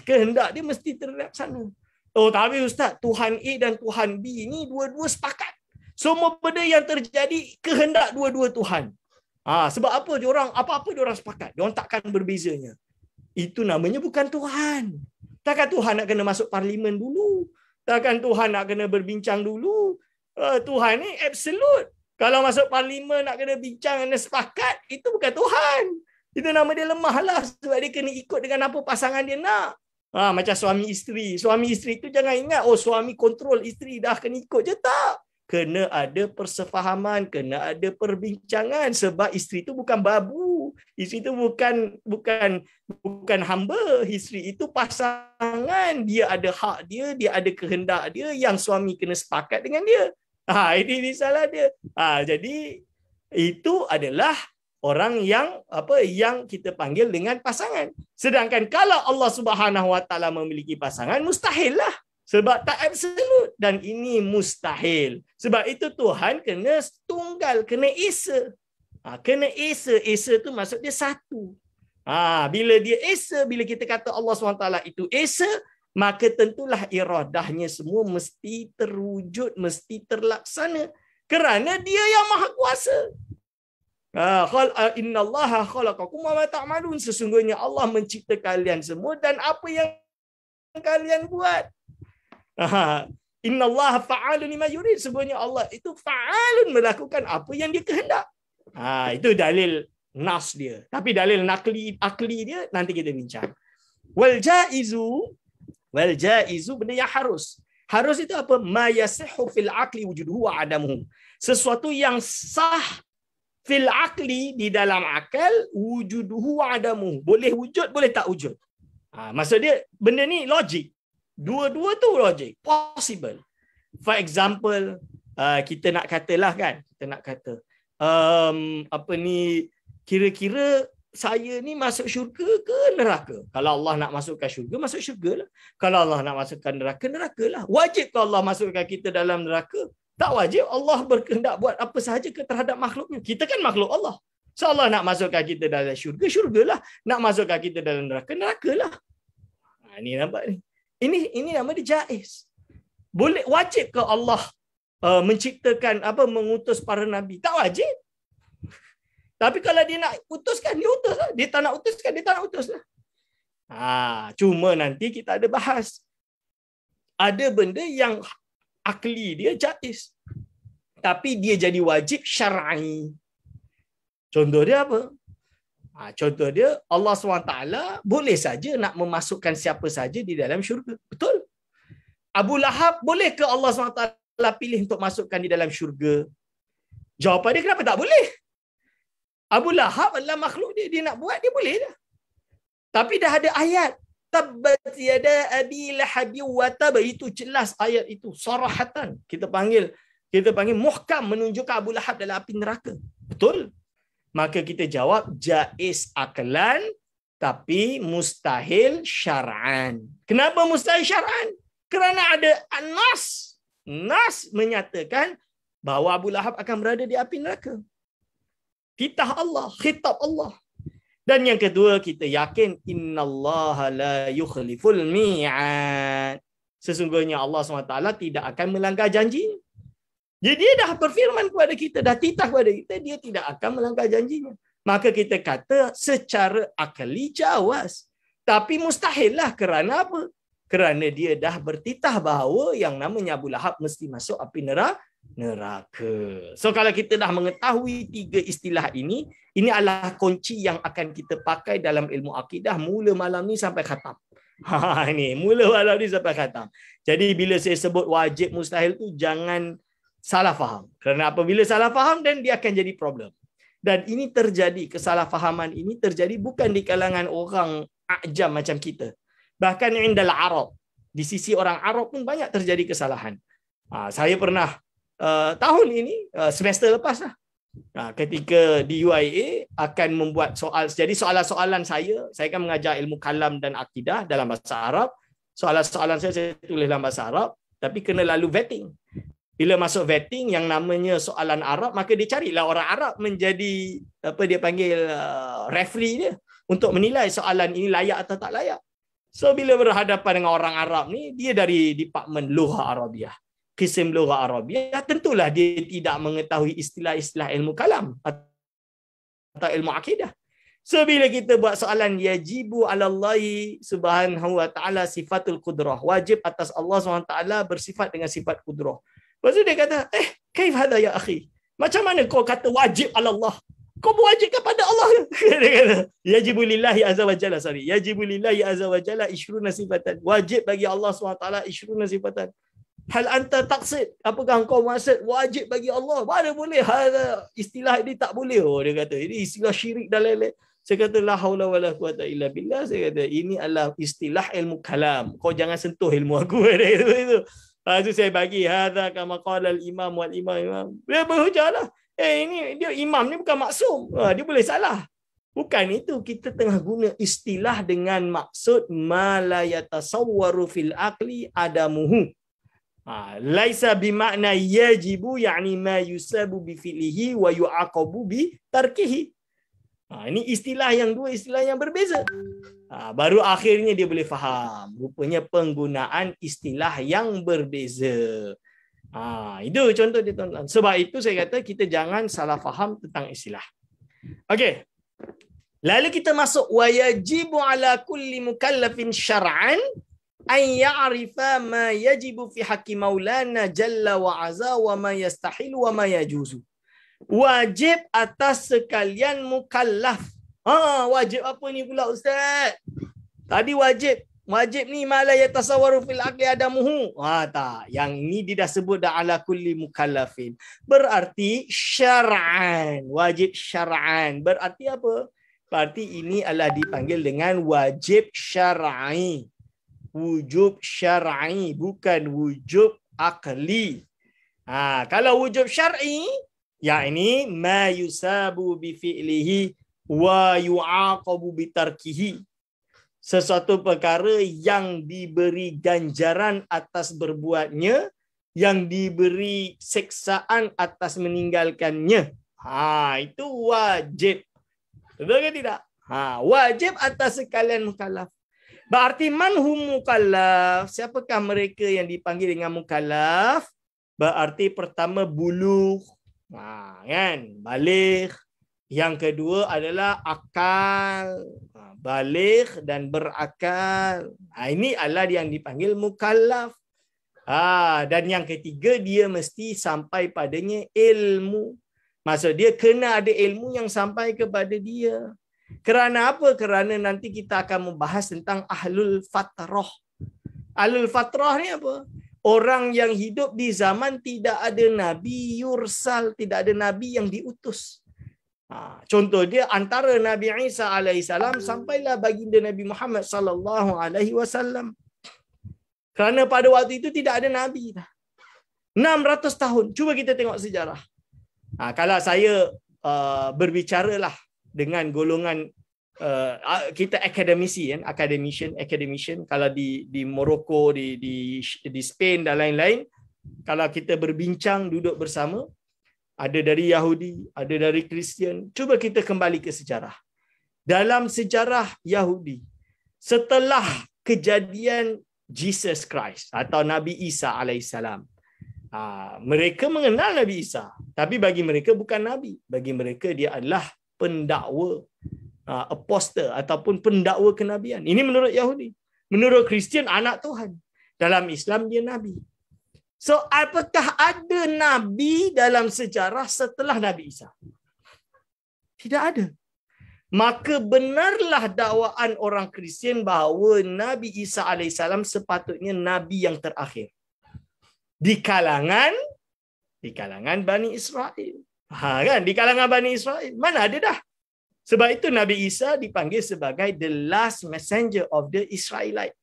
Kehendak dia mesti terlaksana. Tapi Ustaz, Tuhan A dan Tuhan B ni dua-dua sepakat. Semua benda yang terjadi kehendak dua-dua Tuhan. Sebab apa diorang, apa-apa diorang sepakat. Diorang takkan berbezanya. Itu namanya bukan Tuhan. Takkan Tuhan nak kena masuk parlimen dulu. Takkan Tuhan nak kena berbincang dulu. Tuhan ni absolute. Kalau masuk parlimen nak kena bincang, kena sepakat, itu bukan Tuhan. Itu nama dia lemah lah. Sebab dia kena ikut dengan apa pasangan dia nak. Macam suami isteri. Suami isteri tu jangan ingat, suami kontrol isteri, dah kena ikut je. Tak. Kena ada persefahaman, kena ada perbincangan. Sebab isteri tu bukan babu. Isteri tu bukan hamba. Isteri itu pasangan. Dia ada hak dia, dia ada kehendak dia, yang suami kena sepakat dengan dia. Ini salah dia. Jadi itu adalah orang yang kita panggil dengan pasangan. Sedangkan kalau Allah Subhanahu Wa Taala memiliki pasangan, mustahil lah. Sebab tak absolut. Dan ini mustahil. Sebab itu Tuhan kena tunggal, kena esa. Kena esa. Esa tu maksud dia satu. Bila dia esa, bila kita kata Allah SWT itu esa, maka tentulah iradahnya semua mesti terwujud, mesti terlaksana. Kerana dia yang maha kuasa. Innallaha khalaqakum wa ma ta'malun. Sesungguhnya Allah mencipta kalian semua dan apa yang kalian buat. Innallaha fa'alun lima yurid. Sesungguhnya Allah itu fa'alun, melakukan apa yang dia kehendak. Itu dalil nas dia. Tapi dalil akli dia nanti kita bincang. Wal jaizu benda yang harus. Harus itu apa? Ma yasihhu fil aqli wujuduhu wa adamuhu. Sesuatu yang sah fil aqli, di dalam akal, wujuduhu wa adamuhu. Boleh wujud, boleh tak wujud. Maksud dia benda ni logik. Dua-dua tu logik, possible. For example, kita nak katalah kan, kira-kira saya ni masuk syurga ke neraka? Kalau Allah nak masukkan syurga, masuk syurga lah. Kalau Allah nak masukkan neraka, neraka lah. Wajib ke Allah masukkan kita dalam neraka? Tak wajib. Allah berkehendak buat apa sahaja terhadap makhluknya. Kita kan makhluk Allah. So Allah nak masukkan kita dalam syurga, syurgalah. Nak masukkan kita dalam neraka, nerakalah. Ini nampak ni. Ini nama dia jaiz. Boleh, wajib ke Allah menciptakan mengutus para nabi? Tak wajib. Tapi kalau dia nak utuskan, dia utuslah. Dia tak nak utuskan, dia tak nak utuslah. Cuma nanti kita ada bahas. Ada benda yang akli dia jaiz, tapi dia jadi wajib syar'i. Contoh dia apa? Contoh dia, Allah SWT boleh saja nak memasukkan siapa saja di dalam syurga. Betul? Abu Lahab, boleh ke Allah SWT pilih untuk masukkan di dalam syurga? Jawapan dia, kenapa tak boleh? Abu Lahab adalah makhluk dia. Dia nak buat, dia boleh dah. Tapi dah ada ayat. Tabbat yada abi lahabi wa tab. Itu jelas ayat itu. Sarahatan. Kita panggil muhkam, menunjukkan Abu Lahab dalam api neraka. Betul? Maka kita jawab jaiz aklan, tapi mustahil syar'an. Kenapa mustahil syar'an? Kerana ada nas. Nas menyatakan bahawa Abu Lahab akan berada di api neraka. Titah Allah, khitab Allah. Dan yang kedua, kita yakin innallaha la yukhliful mi'ad. Sesungguhnya Allah SWT tidak akan melanggar janjinya. Jadi dia dah berfirman kepada kita, dah titah kepada kita, dia tidak akan melanggar janjinya. Maka kita kata secara akali jawaz. Tapi mustahillah, kerana apa? Kerana dia dah bertitah bahawa yang namanya Abu Lahab mesti masuk api neraka. So kalau kita dah mengetahui tiga istilah ini adalah kunci yang akan kita pakai dalam ilmu akidah mula malam ni sampai khatam. Ini mula malam ni sampai khatam. Jadi bila saya sebut wajib mustahil tu jangan salah faham. Kerana apabila salah faham dan dia akan jadi problem. Dan ini terjadi, kesalahfahaman ini terjadi bukan di kalangan orang ajam macam kita. Bahkan indal Arab, di sisi orang Arab pun banyak terjadi kesalahan. Saya pernah tahun ini, semester lepas lah, ketika di UIA akan membuat soal. Jadi soalan-soalan saya akan mengajar ilmu kalam dan akidah dalam bahasa Arab. Soalan-soalan saya tulis dalam bahasa Arab, tapi kena lalu vetting. Bila masuk vetting yang namanya soalan Arab, maka dia carilah orang Arab menjadi apa dia panggil referee dia untuk menilai soalan ini layak atau tak layak. So bila berhadapan dengan orang Arab ni, dia dari Department Lughah Arabiah, Qism Lughah Arabiah, tentulah dia tidak mengetahui istilah-istilah ilmu kalam atau ilmu akidah. So bila kita buat soalan yajibu 'alallahi subhanahu wa ta'ala sifatul qudrah, wajib atas Allah SWT bersifat dengan sifat qudrah. Lepas tu dia kata, kaif hadha ya akhi? Macam mana kau kata wajib 'ala Allah? Kau berwajib kepada Allah. Dia kata, yajibu lillahi azza wa jalla, yajibu lillahi azza wa jalla 20 sifatan. Wajib bagi Allah SWT 20 sifatan. Hal anta taqsid? Apakah engkau maksud wajib bagi Allah? Mana boleh istilah ini tak boleh. Dia kata, ini istilah syirik dan lain-lain. Saya kata, la haula wala quwata illa billah. Saya kata, ini adalah istilah ilmu kalam. Kau jangan sentuh ilmu aku. Dia kata itu. Lepas tu saya bagi hadza kama qala al-imam wal imam. Dia berhujahlah. Ini dia imam ni bukan maksum. Dia boleh salah. Bukan itu, kita tengah guna istilah dengan maksud ma la yatasawwaru fil aqli adamuhu. Laisa bimakna yajibu yakni ma yusabu bi fi'lihi wa yu'aqabu bi tarkihi. Ini istilah yang dua istilah yang berbeza. Baru akhirnya dia boleh faham. Rupanya penggunaan istilah yang berbeza. Itu contoh dia tuan-tuan. Sebab itu saya kata kita jangan salah faham tentang istilah. Okey. Lalu kita masuk wa yajibu ala kulli mukallafin syar'an an ya'rifa ma yajibu fi haqqi maulana jalla wa azza wa ma yastahilu wa ma yajuzu. Wajib atas sekalian mukallaf. Wajib apa ni pula Ustaz? Tadi wajib ni ma la yatasawwaru fil aqli adamuhu. Tak, yang ni dia dah sebut dah ala kulli mukallafin. Berarti syar'an, wajib syar'an. Berarti apa? Berarti ini adalah dipanggil dengan wajib syar'i. Wujub syar'i, bukan wujub akli. Kalau wujub syar'i, yakni ma yusabu bi fi'lihi wa yu'aqabu bi tarkihi. Sesuatu perkara yang diberi ganjaran atas berbuatnya, yang diberi seksaan atas meninggalkannya. Itu wajib. Betul ke tidak? Wajib atas sekalian mukallaf. Berarti manhum mukallaf. Siapakah mereka yang dipanggil dengan mukallaf? Berarti pertama bulugh. Kan? Baligh. Yang kedua adalah akal. Baligh dan berakal. Ini adalah yang dipanggil mukallaf. Dan yang ketiga, dia mesti sampai padanya ilmu. Maksud dia kena ada ilmu yang sampai kepada dia. Kerana apa? Kerana nanti kita akan membahas tentang ahlul fatrah. Ahlul fatrah ni apa? Orang yang hidup di zaman tidak ada nabi yursal, tidak ada nabi yang diutus. Contoh dia antara Nabi Isa alaihissalam sampailah baginda Nabi Muhammad sallallahu alaihi wasallam. Kerana pada waktu itu tidak ada nabi dah. 600 tahun. Cuba kita tengok sejarah. Kalau saya berbicaralah dengan golongan kita akademisi kan, academician kalau di Morocco, di Spain dan lain-lain, kalau kita berbincang duduk bersama, ada dari Yahudi, ada dari Kristian, cuba kita kembali ke sejarah. dalam sejarah Yahudi, setelah kejadian Jesus Christ atau Nabi Isa alaihissalam, mereka mengenal Nabi Isa, tapi bagi mereka bukan Nabi. Bagi mereka dia adalah pendakwa, apostle ataupun pendakwa kenabian. Ini menurut Yahudi. Menurut Kristian, anak Tuhan. Dalam Islam dia Nabi. So, apakah ada Nabi dalam sejarah setelah Nabi Isa? Tidak ada. Maka benarlah dakwaan orang Kristian bahawa Nabi Isa alaihissalam sepatutnya Nabi yang terakhir. Di kalangan Bani Israel. Kan? Di kalangan Bani Israel. Mana ada dah. Sebab itu Nabi Isa dipanggil sebagai the last messenger of the Israelite.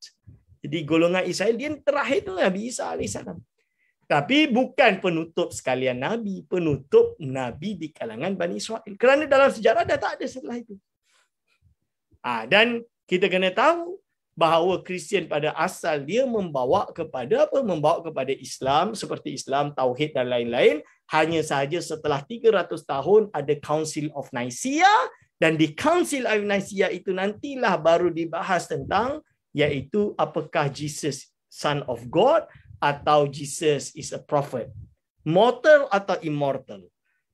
Jadi golongan Israel dia terakhir tu Nabi Isa alaihissalam. Tapi bukan penutup sekalian Nabi, penutup Nabi di kalangan Bani Israel. Kerana dalam sejarah dah tak ada setelah itu. Dan kita kena tahu bahawa Kristian pada asal dia membawa kepada apa? Membawa kepada Islam, seperti Islam, Tauhid dan lain-lain. Hanya sahaja setelah 300 tahun ada Council of Nicaea, dan di Council of Nicaea itu nantilah baru dibahas tentang iaitu apakah Jesus Son of God atau Jesus is a prophet, mortal atau immortal.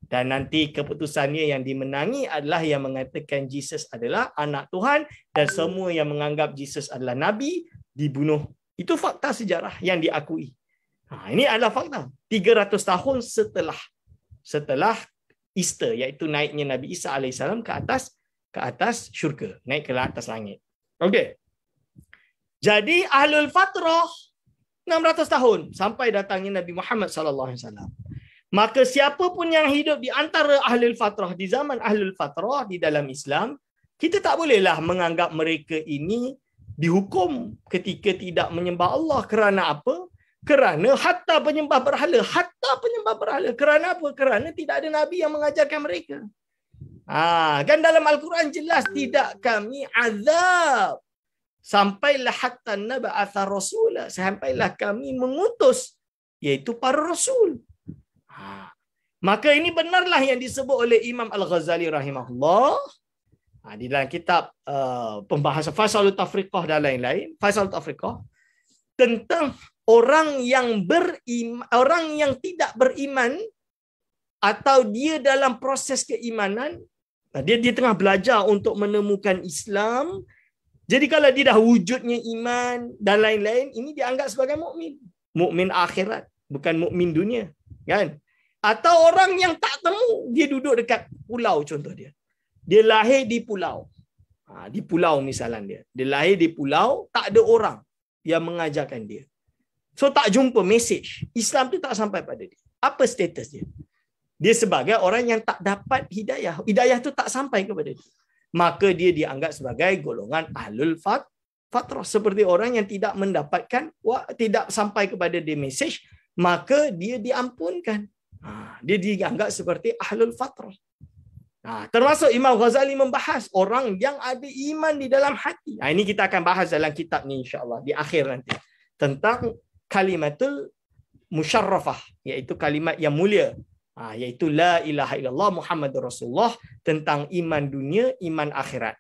Dan nanti keputusannya yang dimenangi adalah yang mengatakan Jesus adalah anak Tuhan, dan semua yang menganggap Jesus adalah Nabi dibunuh. Itu fakta sejarah yang diakui. Ini adalah fakta. 300 tahun setelah Easter, iaitu naiknya Nabi Isa alaihissalam ke atas syurga, naik ke atas langit. Okey. Jadi Ahlul Fatrah 600 tahun sampai datangnya Nabi Muhammad sallallahu alaihi wasallam. Maka siapa pun yang hidup di antara Ahlul Fatrah, di zaman Ahlul Fatrah di dalam Islam, kita tak bolehlah menganggap mereka ini dihukum ketika tidak menyembah Allah. Kerana apa? Kerana hatta penyembah berhala. Kerana apa? Kerana tidak ada Nabi yang mengajarkan mereka. Kan dalam Al-Quran jelas, tidak kami azab sampailah hatta naba'atha rasulah, sampailah kami mengutus, iaitu para rasul. Maka ini benarlah yang disebut oleh Imam Al-Ghazali rahimahullah di dalam kitab pembahasan Fasalut Tafriqah dan lain-lain, Fasalut Tafriqah, tentang orang yang tidak beriman atau dia dalam proses keimanan, dia tengah belajar untuk menemukan Islam. Jadi kalau dia dah wujudnya iman dan lain-lain, ini dianggap sebagai mukmin. Mukmin akhirat, bukan mukmin dunia, kan? Atau orang yang tak temu, dia duduk dekat pulau contoh dia. Dia lahir di pulau. Di pulau misalan dia. Dia lahir di pulau, tak ada orang yang mengajarkan dia. So tak jumpa message. Islam tu tak sampai pada dia. Apa status dia? Dia sebagai orang yang tak dapat hidayah. Hidayah tu tak sampai kepada dia. Maka dia dianggap sebagai golongan Ahlul Fatrah. Seperti orang yang tidak mendapatkan, tidak sampai kepada dia message, maka dia diampunkan. Dia dianggap seperti Ahlul Fatrah. Termasuk Imam Ghazali membahas orang yang ada iman di dalam hati. Ini kita akan bahas dalam kitab ni insya-Allah di akhir nanti. Tentang kalimatul musyarrafah, iaitu kalimat yang mulia. Iaitu la ilaha illallah Muhammadur Rasulullah, tentang iman dunia, iman akhirat.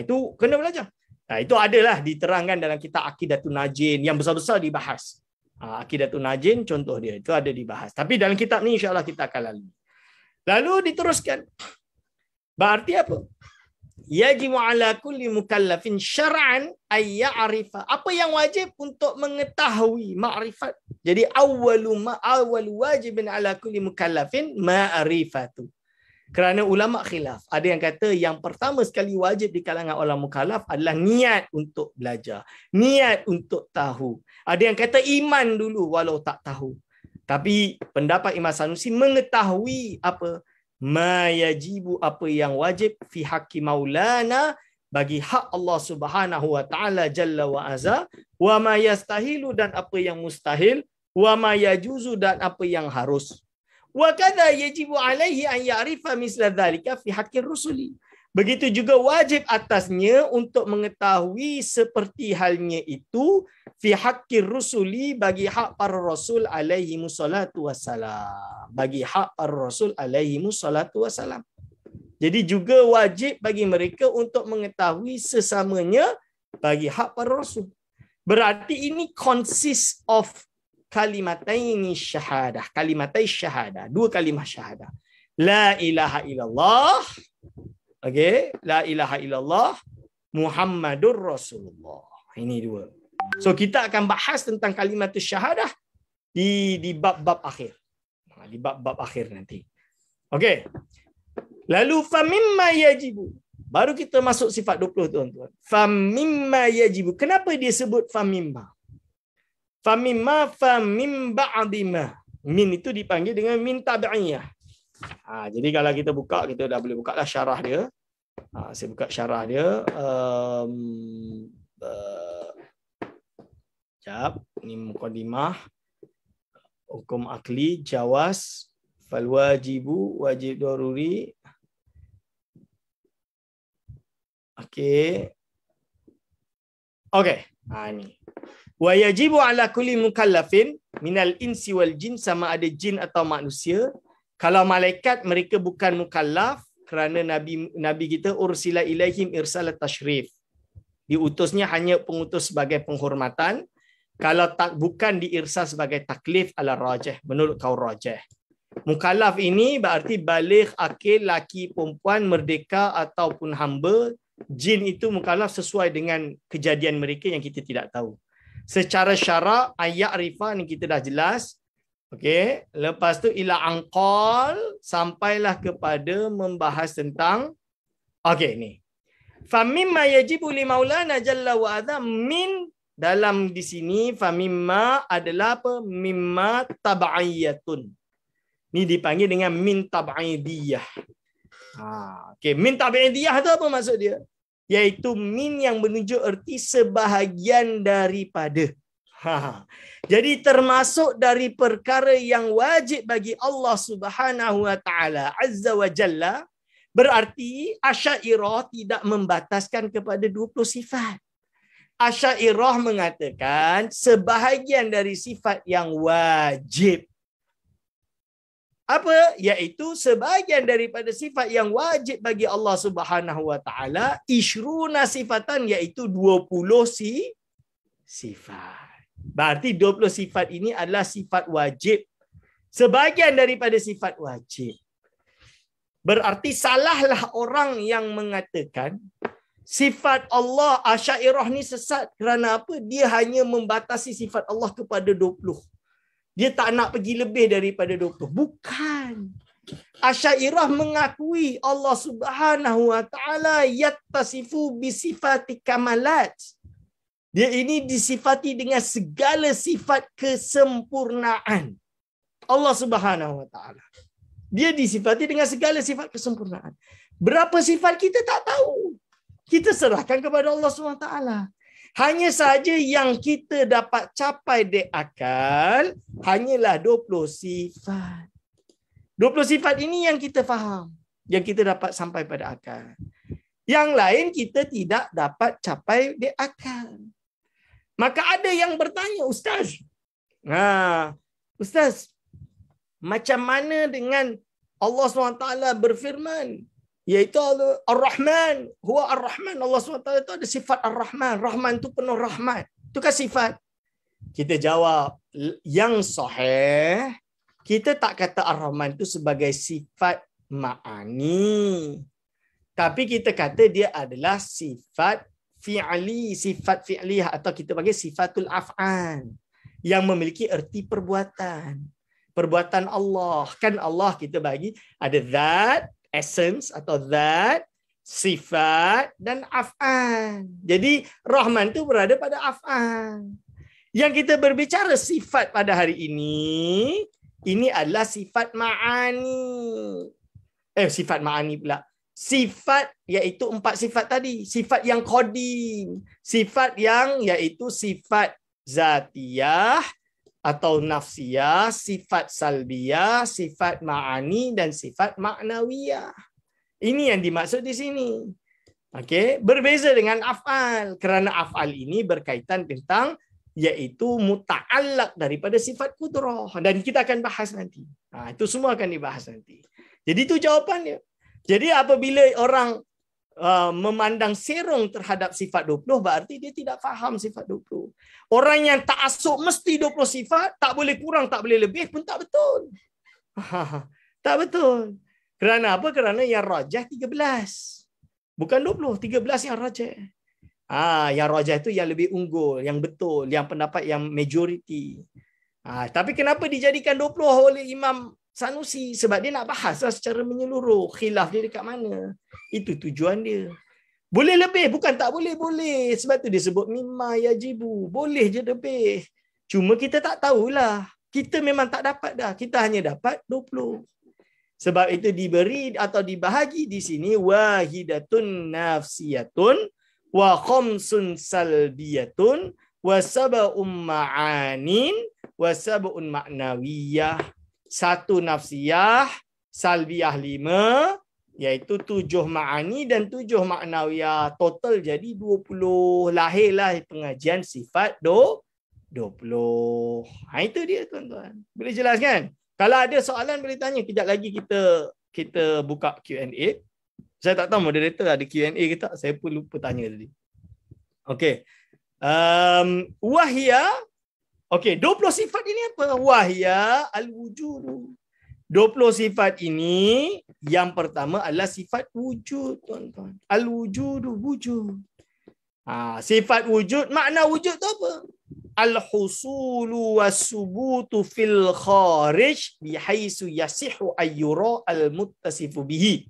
Itu kena belajar. Itu adalah diterangkan dalam kitab Aqidatun Najin yang besar-besar dibahas. Aqidatun Najin contoh dia itu ada dibahas. Tapi dalam kitab ni insya-Allah kita akan lalui. Lalu diteruskan. Berarti apa? Yajibu ala kulli mukallafin syar'an ay ya'rifa. Apa yang wajib untuk mengetahui ma'rifat? Jadi awwalu wajibin ala kulli mukallafin ma'rifatu. Kerana ulama khilaf. Ada yang kata yang pertama sekali wajib di kalangan orang mukallaf adalah niat untuk belajar, niat untuk tahu. Ada yang kata iman dulu walau tak tahu. Tapi pendapat Imam Sanusi mengetahui apa? Ma yajibu, apa yang wajib, fi haqqi maulana, bagi hak Allah Subhanahu wa taala jalla wa azza, wa ma yastahilu, dan apa yang mustahil, wa ma yajuzu, dan apa yang harus. Wa kadza yajibu alaihi an ya'rifa misla dzalika fi haqqi rusuli. Begitu juga wajib atasnya untuk mengetahui seperti halnya itu fi haqqi rusuli, bagi hak para rasul alaihi musallatu wassalam, bagi hak para rasul alaihi musallatu wassalam. Jadi juga wajib bagi mereka untuk mengetahui sesamanya bagi hak para rasul. Berarti ini consist of kalimataini syahadah. Kalimatai syahadah. Dua kalimah syahadah. La ilaha illallah. Okay. La ilaha illallah. Muhammadur Rasulullah. Ini dua. So kita akan bahas tentang kalimat syahadah di bab-bab akhir. Di bab-bab akhir nanti. Okey. Lalu famimma yajibu. Baru kita masuk sifat 20 tuan-tuan. Famimma yajibu. Kenapa dia sebut famimma? Famimma famim ba'dima. Min itu dipanggil dengan min tabi'iyah. Jadi kalau kita buka, kita dah boleh buka lah syarah dia. Saya buka syarah dia. Sekejap. Ini mukadimah. Hukum akli, jawaz, fal wajibu, wajib daruri. Okey. Ini. Wa yajibu ala kulli mukallafin minal insi wal jin, sama ada jin atau manusia. Kalau malaikat mereka bukan mukallaf kerana nabi kita ursila ilaihim irsalat tashrif. Diutusnya hanya pengutus sebagai penghormatan. Kalau tak bukan diirsal sebagai taklif ala rajih, menurut kaul rajih. Mukallaf ini berarti baligh, akil, laki, perempuan, merdeka ataupun hamba. Jin itu mukallaf sesuai dengan kejadian mereka yang kita tidak tahu. Secara syarak ayat rifah ni kita dah jelas. Okey, lepas tu ila anqal, sampailah kepada membahas tentang ni. Famimma yajibu li maulana jalla wa azza min, dalam di sini famimma adalah apa? Mimma tab'iyatun. Ni dipanggil dengan min tab'idiyah. Okey, min tab'idiyah tu apa maksud dia? Iaitu min yang menunjuk erti sebahagian daripada. Jadi termasuk dari perkara yang wajib bagi Allah Subhanahu wa taala azza wa jalla, berarti Asy'ariyah tidak membataskan kepada 20 sifat. Asy'ariyah mengatakan sebahagian dari sifat yang wajib. Apa? Iaitu sebahagian daripada sifat yang wajib bagi Allah Subhanahu wa taala, isyruna sifatan, iaitu 20 sifat. Berarti 20 sifat ini adalah sifat wajib. Sebahagian daripada sifat wajib. Berarti salahlah orang yang mengatakan sifat Allah, Asy'ariyah ni sesat kerana apa? Dia hanya membatasi sifat Allah kepada 20. Dia tak nak pergi lebih daripada 20. Bukan. Asy'ariyah mengakui Allah Subhanahu wa taala yattasifu bi sifati kamalat. Dia ini disifati dengan segala sifat kesempurnaan. Allah Subhanahu wa taala. Dia disifati dengan segala sifat kesempurnaan. Berapa sifat kita tak tahu. Kita serahkan kepada Allah Subhanahu wa taala. Hanya saja yang kita dapat capai di akal hanyalah 20 sifat. 20 sifat ini yang kita faham, yang kita dapat sampai pada akal. Yang lain kita tidak dapat capai di akal. Maka ada yang bertanya, Ustaz. Ustaz, macam mana dengan Allah SWT berfirman, iaitu Ar-Rahman, huwa Ar-Rahman. Allah SWT itu ada sifat Ar-Rahman. Rahman itu penuh rahmat. Itu kan sifat. Kita jawab, yang sahih, kita tak kata Ar-Rahman itu sebagai sifat ma'ani. Tapi kita kata dia adalah sifat fi'li, sifat fi'liyah, atau kita panggil sifatul af'an, yang memiliki erti perbuatan. Perbuatan Allah. Kan Allah kita bagi ada zat, essence atau zat, sifat dan af'an. Jadi Rahman itu berada pada af'an. Yang kita berbicara sifat pada hari ini adalah sifat ma'ani. Sifat ma'ani pula. Sifat iaitu 4 sifat tadi. Sifat yang qadim. Sifat yang iaitu sifat zatiyah atau nafsiyah, sifat salbiyah, sifat ma'ani dan sifat ma'nawiyah. Ini yang dimaksud di sini. Okey, berbeza dengan af'al kerana af'al ini berkaitan tentang iaitu muta'allaq daripada sifat qudrah, dan kita akan bahas nanti. Itu semua akan dibahas nanti. Jadi itu jawapannya. Jadi apabila orang memandang serong terhadap sifat 20, berarti dia tidak faham sifat 20. Orang yang ta'assub mesti 20 sifat, tak boleh kurang, tak boleh lebih pun tak betul. Tak betul. Kerana apa? Kerana yang rajah 13. Bukan 20, 13 yang rajah. Yang rajah itu yang lebih unggul, yang betul, yang pendapat yang majoriti. Tapi kenapa dijadikan 20 oleh Imam Sanusi? Sebab dia nak bahas secara menyeluruh. Khilaf dia dekat mana. Itu tujuan dia. Boleh lebih. Bukan tak boleh. Boleh. Sebab tu dia sebut mimma yajibu. Boleh je lebih. Cuma kita tak tahulah. Kita memang tak dapat dah. Kita hanya dapat 20. Sebab itu diberi atau dibahagi di sini. Wahidatun nafsiyatun. Wa khamsun salbiyatun. Wa sab'un ma'anin. Wa sab'un ma'nawiyah. 1 nafsiyah, salbiyah 5, iaitu 7 ma'ani dan 7 ma'nawiyah. Total jadi 20. Lahirlah pengajian sifat 20. Itu dia tuan-tuan. Boleh jelaskan? Kalau ada soalan boleh tanya. Kejap lagi kita buka Q&A. Saya tak tahu moderator ada Q&A ke tak. Saya pun lupa tanya tadi. Okey. Wahya. Okey, 20 sifat ini apa? Wahya al-wujudu. 20 sifat ini yang pertama adalah sifat wujud, tuan-tuan. Al-wujudu, wujud. Sifat wujud, makna wujud tu apa? Al-husulu was-subutu fil kharij bihaisu yasihu ayyura al-muttasifu bihi.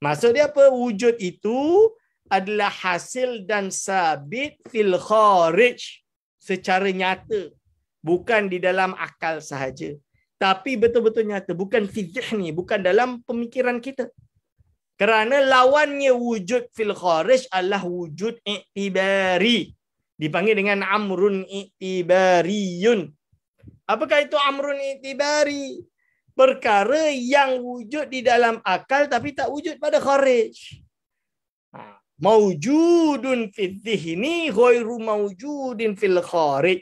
Maksud dia apa? Wujud itu adalah hasil dan sabit fil kharij, secara nyata, bukan di dalam akal sahaja, tapi betul-betul nyata, bukan fi dhihni, bukan dalam pemikiran kita. Kerana lawannya wujud fil kharij adalah wujud i'tibari, dipanggil dengan amrun i'tibariyun. Apakah itu amrun i'tibari? Perkara yang wujud di dalam akal tapi tak wujud pada kharij. Mawjudun fil dhihni ghairu mawjudin fil kharij.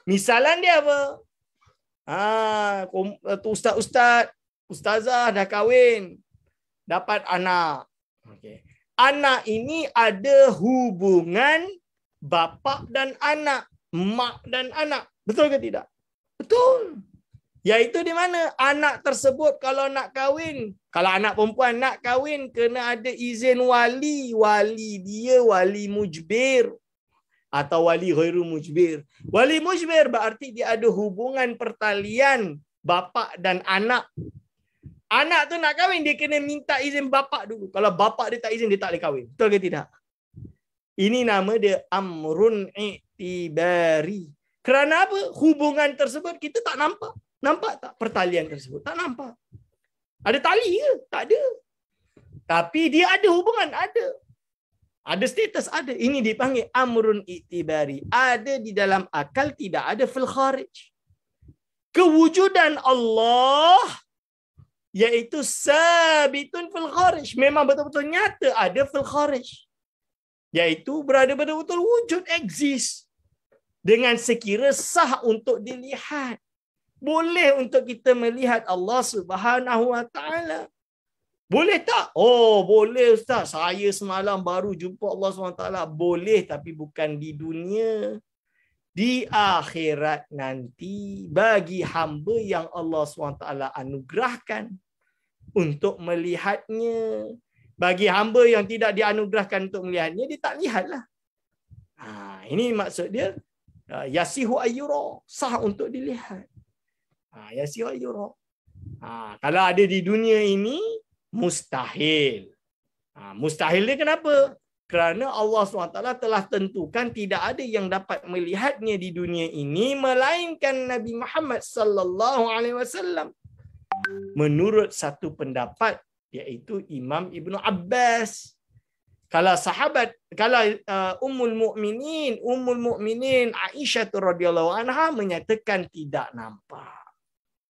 Misalan dia apa? Ustazah dah kahwin, dapat anak. Okay. Anak ini ada hubungan bapa dan anak, mak dan anak. Betul ke tidak? Betul. Iaitu di mana anak tersebut kalau nak kahwin, kalau anak perempuan nak kahwin, kena ada izin wali. Wali dia wali mujbir atau wali ghairu mujbir. Wali mujbir berarti dia ada hubungan pertalian bapa dan anak. Anak tu nak kahwin, dia kena minta izin bapa dulu. Kalau bapa dia tak izin, dia tak boleh kahwin. Betul ke tidak? Ini nama dia amrun i'tibari. Kerana apa? Hubungan tersebut kita tak nampak. Nampak tak pertalian tersebut? Tak nampak. Ada tali ke? Tak ada. Tapi dia ada hubungan, ada. Ada status, ada. Ini dipanggil amrun i'tibari. Ada di dalam akal, tidak ada fil kharij. Kewujudan Allah iaitu sabitun fil kharij. Memang betul-betul nyata ada fil kharij. Iaitu berada betul-betul wujud, exist. Dengan sekira sah untuk dilihat. Boleh untuk kita melihat Allah Subhanahu Wa Taala. Boleh tak? Oh, boleh Ustaz. Saya semalam baru jumpa Allah SWT. Boleh, tapi bukan di dunia. Di akhirat nanti, bagi hamba yang Allah SWT anugerahkan untuk melihatnya. Bagi hamba yang tidak dianugerahkan untuk melihatnya, dia tak lihatlah. Ini maksud dia. Yasihu ayyura. Sah untuk dilihat. Yasihu ayyura. Kalau ada di dunia ini, mustahil. Mustahil dia kenapa? Kerana Allah SWT telah tentukan tidak ada yang dapat melihatnya di dunia ini melainkan Nabi Muhammad sallallahu alaihi wasallam. Menurut satu pendapat iaitu Imam Ibnu Abbas. Kalau sahabat, kalau Ummul Mukminin Aisyah radhiyallahu anha menyatakan tidak nampak.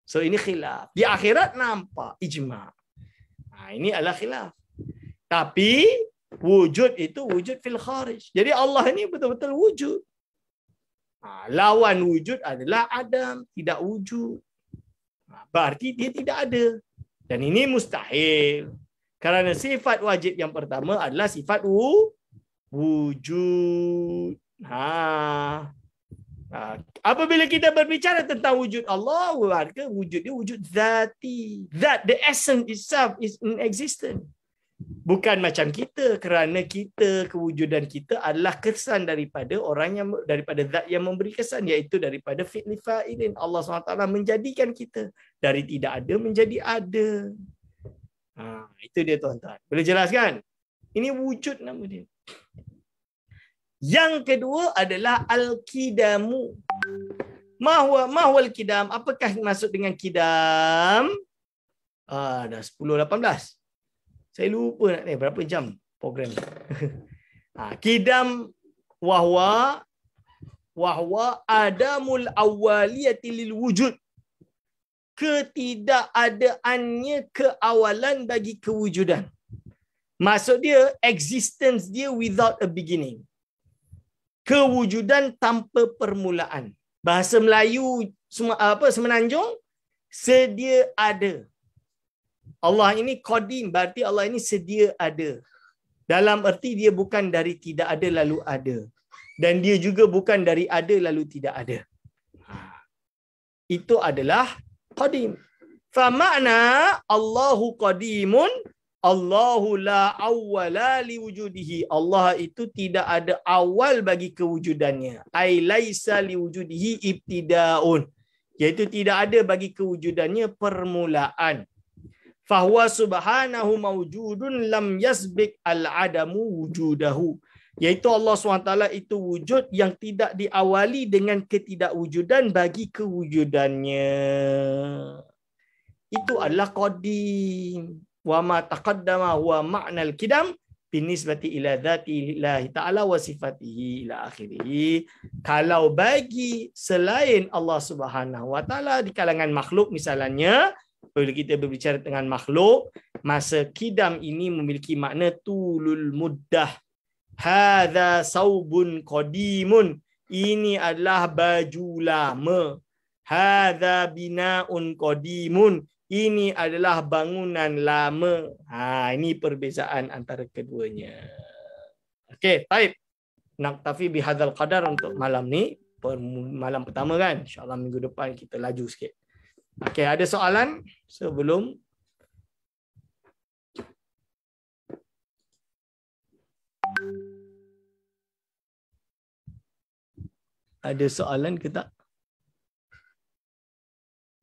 So ini khilaf. Di akhirat nampak, ijma'. Ini adalah khilaf. Tapi wujud itu wujud fil kharij. Jadi Allah ini betul-betul wujud. Lawan wujud adalah adam, tidak wujud. Berarti dia tidak ada. Dan ini mustahil. Kerana sifat wajib yang pertama adalah sifat wujud. Apabila kita berbicara tentang wujud Allah, maka wujud dia wujud zati. That, the essence itself is inexistent. Bukan macam kita, kerana kita, kewujudan kita adalah kesan daripada daripada zat yang memberi kesan, iaitu daripada fi'li fa'ilin. Allah SWT menjadikan kita dari tidak ada menjadi ada. Itu dia tuan-tuan. Boleh jelaskan? Ini wujud nama dia. Yang kedua adalah al-kidamu. Mahwa al-kidam. Apakah maksud dengan kidam? Dah 10.18. Saya lupa nak berapa jam program. Kidam wahwa adamul awwaliyati lil wujud. Ketidakadaannya keawalan bagi kewujudan. Maksud dia existence dia without a beginning. Kewujudan tanpa permulaan. Bahasa Melayu semenanjung, sedia ada. Allah ini qadim, berarti Allah ini sedia ada. Dalam erti dia bukan dari tidak ada lalu ada. Dan dia juga bukan dari ada lalu tidak ada. Itu adalah qadim. Fa makna Allahu qadimun, Allahu la awwala li wujudihi. Allah itu tidak ada awal bagi kewujudannya. Ai laisa li wujudihi ibtidaun. Iaitu tidak ada bagi kewujudannya permulaan. Fahuwa subhanahu mawjudun lam yasbiq al-adamu wujudahu. Iaitu Allah SWT itu wujud yang tidak diawali dengan ketidakwujudan bagi kewujudannya. Itu adalah qadim. Wa ma taqaddama huwa ma'nal kidam binisbati ila dzatillahi ta'ala wa sifatihi ila akhirih. Kalau bagi selain Allah Subhanahu wa taala di kalangan makhluk misalnya, bila kita berbicara dengan makhluk, masa kidam ini memiliki makna tulul muddah. Hadza saubun qadimun. Ini adalah baju lama. Hadza binaun qadimun. Ini adalah bangunan lama. Ini perbezaan antara keduanya. Okey, baik. Naktafi bihadzal qadar untuk malam ni. Malam pertama kan. InsyaAllah minggu depan kita laju sikit. Okey, ada soalan sebelum? Ada soalan ke tak?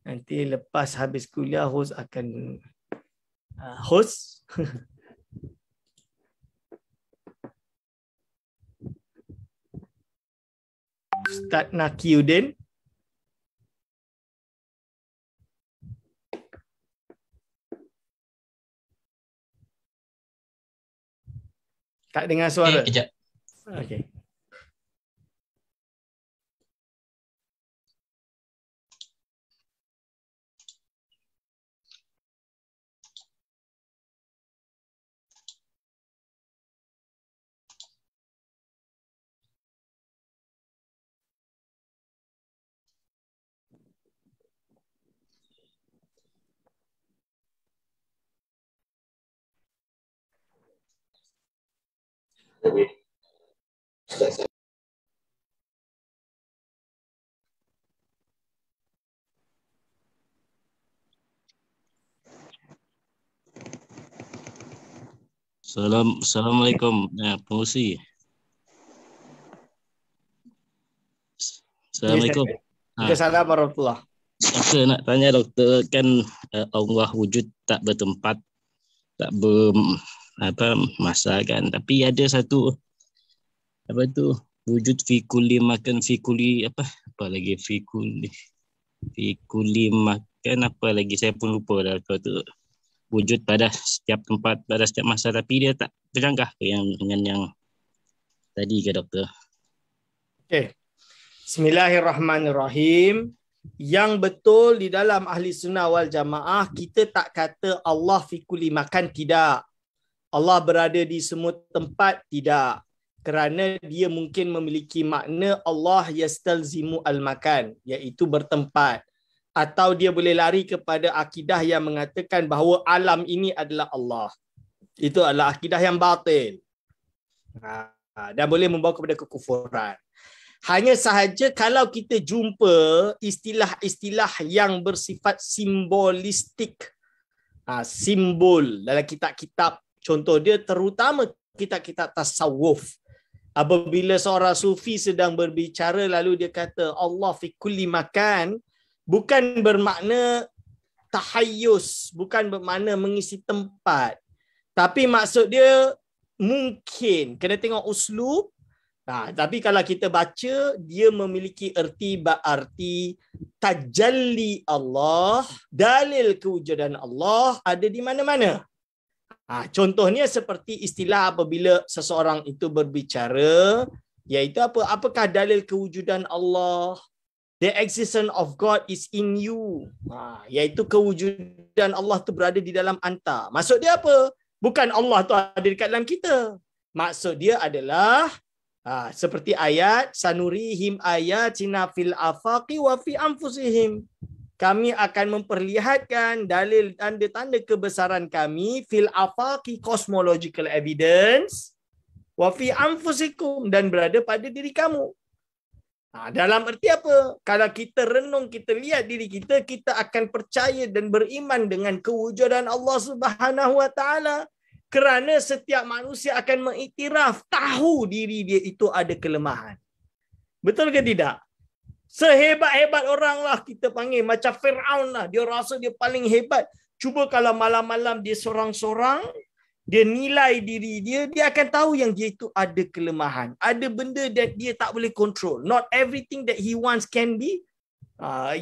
Nanti lepas habis kuliah host akan host. Ustaz Nakiuddin. Tak dengar suara. Kejap. Okey. Assalamualaikum pengurusi. Assalamualaikum. Assalamualaikum warahmatullahi. Saya nak tanya doktor, kan Allah wujud tak bertempat, tak masa kan, tapi ada satu wujud fi kulli makan, fi kulli apa lagi fi kulli makan, apa lagi saya pun lupa dah. Kalau tu wujud pada setiap tempat, pada setiap masa, tapi dia tak terjangkah dengan yang tadi ke doktor? Okey. Bismillahirrahmanirrahim. Yang betul di dalam ahli sunnah wal jamaah, kita tak kata Allah fi kulli makan, tidak. Allah berada di semua tempat, tidak. Kerana dia mungkin memiliki makna Allah yastalzimu al-makan, iaitu bertempat. atau dia boleh lari kepada akidah yang mengatakan bahawa alam ini adalah Allah. Itu adalah akidah yang batil. Dan boleh membawa kepada kekufuran. Hanya sahaja kalau kita jumpa istilah-istilah yang bersifat simbolistik, simbol dalam kitab-kitab, contoh dia terutama kitab-kitab tasawuf. Apabila seorang sufi sedang berbicara lalu dia kata Allah fi kulli makan, bukan bermakna tahayyus, bukan bermakna mengisi tempat. Tapi maksud dia mungkin kena tengok uslub. Tapi kalau kita baca, dia memiliki arti tajalli Allah, dalil kewujudan Allah ada di mana-mana. Contohnya seperti istilah apabila seseorang itu berbicara, iaitu apa? Apakah dalil kewujudan Allah? The existence of God is in you. Iaitu kewujudan Allah itu berada di dalam anta. Maksud dia apa? Bukan Allah tu ada dekat dalam kita. Maksud dia adalah seperti ayat sanurihim ayatina fil afaqi wa fi anfusihim. Kami akan memperlihatkan dalil tanda-tanda kebesaran kami fil afaqi, cosmological evidence, wa fi anfusikum, dan berada pada diri kamu. Dalam erti apa? Kalau kita renung, kita lihat diri kita, kita akan percaya dan beriman dengan kewujudan Allah Subhanahu Wa Taala. Kerana setiap manusia akan mengiktiraf, tahu diri dia itu ada kelemahan. Betul ke tidak? Sehebat-hebat orang lah kita panggil, macam Fir'aun lah. Dia rasa dia paling hebat. Cuba kalau malam-malam dia sorang-sorang, dia nilai diri dia, dia akan tahu yang dia itu ada kelemahan. Ada benda that dia tak boleh control. Not everything that he wants can be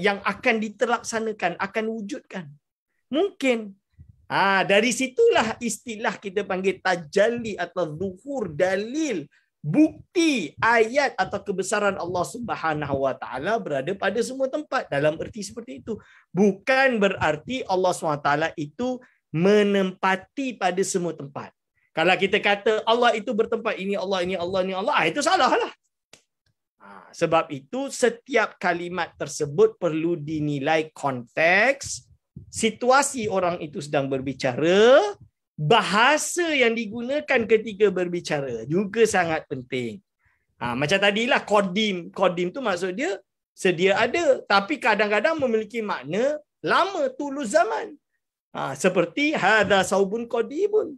yang akan diterlaksanakan, akan wujudkan. Mungkin. Dari situlah istilah kita panggil tajalli atau zuhur, dalil, bukti, ayat atau kebesaran Allah Subhanahu Wa Taala berada pada semua tempat. Dalam erti seperti itu. Bukan berarti Allah SWT itu menempati pada semua tempat. Kalau kita kata Allah itu bertempat, ini Allah, ini Allah, ini Allah, itu salah lah. Sebab itu setiap kalimat tersebut perlu dinilai konteks, situasi orang itu sedang berbicara, bahasa yang digunakan ketika berbicara juga sangat penting. Macam tadilah kodim. Kodim tu maksud dia sedia ada, tapi kadang-kadang memiliki makna lama, dulu zaman. Seperti hadza saubun qadimun.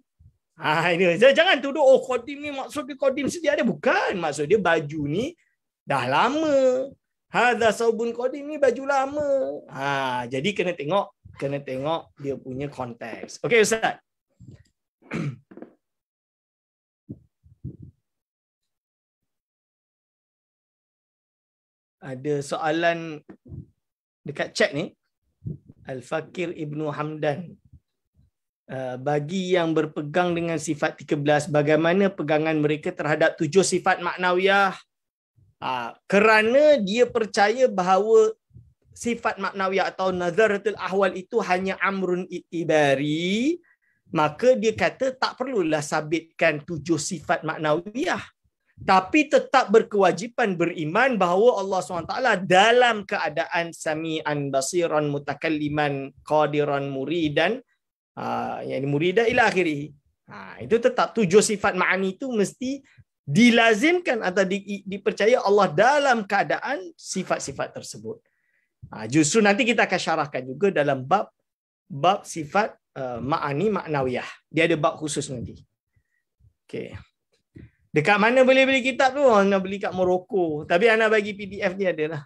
Ini jangan tuduh kodim ni maksud dia kodim sedia ada, bukan. Maksud dia baju ni dah lama. Hadza saubun qadim ni baju lama. Jadi kena tengok dia punya konteks. Okey Ustaz. Ada soalan dekat chat ni. Al-Fakir Ibnu Hamdan. Bagi yang berpegang dengan sifat 13, bagaimana pegangan mereka terhadap 7 sifat maknawiyah? Kerana dia percaya bahawa sifat maknawiyah atau nazaratul ahwal itu hanya amrun itibari, maka dia kata tak perlulah sabitkan 7 sifat maknawiyah. Tapi tetap berkewajipan beriman bahawa Allah SWT dalam keadaan sami'an basiran mutakalliman qadiran muridan, yang muridah ila akhirih. Itu tetap 7 sifat ma'ani itu mesti dilazimkan atau dipercaya Allah dalam keadaan sifat-sifat tersebut. Justru nanti kita akan syarahkan juga dalam bab sifat ma'ani ma'nawiyah. Dia ada bab khusus nanti. Okey. Dekat mana boleh beli kitab tu? Nak beli kat Morocco. Tapi anak bagi PDF dia ada lah.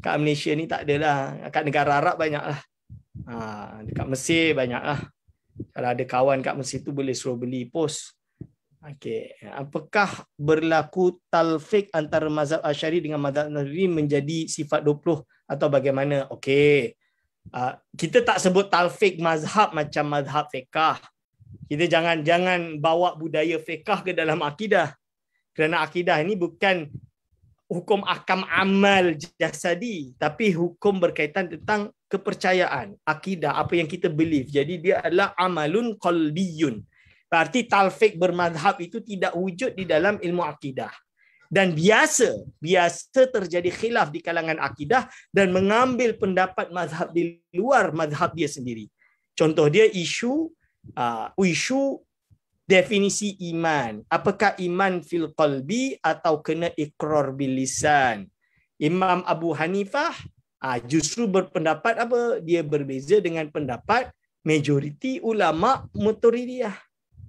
Kat Malaysia ni tak ada lah. Kat negara Arab banyak lah. Dekat Mesir banyak lah. Kalau ada kawan kat Mesir tu boleh suruh beli pos. Okey. Apakah berlaku talfiq antara mazhab Asy'ari dengan mazhab Nahwi menjadi sifat 20 atau bagaimana? Okey. Kita tak sebut talfiq mazhab macam mazhab fiqh. Kita jangan bawa budaya fiqh ke dalam akidah. Kerana akidah ini bukan hukum ahkam amal jasadi, tapi hukum berkaitan tentang kepercayaan, akidah, apa yang kita believe. Jadi dia adalah amalun qalbiyun. Berarti talfiq bermadhab itu tidak wujud di dalam ilmu akidah. Dan biasa terjadi khilaf di kalangan akidah dan mengambil pendapat mazhab di luar mazhab dia sendiri. Contoh dia isu definisi iman. Apakah iman fil qalbi atau kena iqrar bil lisan? Imam Abu Hanifah justru berpendapat apa? Dia berbeza dengan pendapat majoriti ulama Maturidiyah.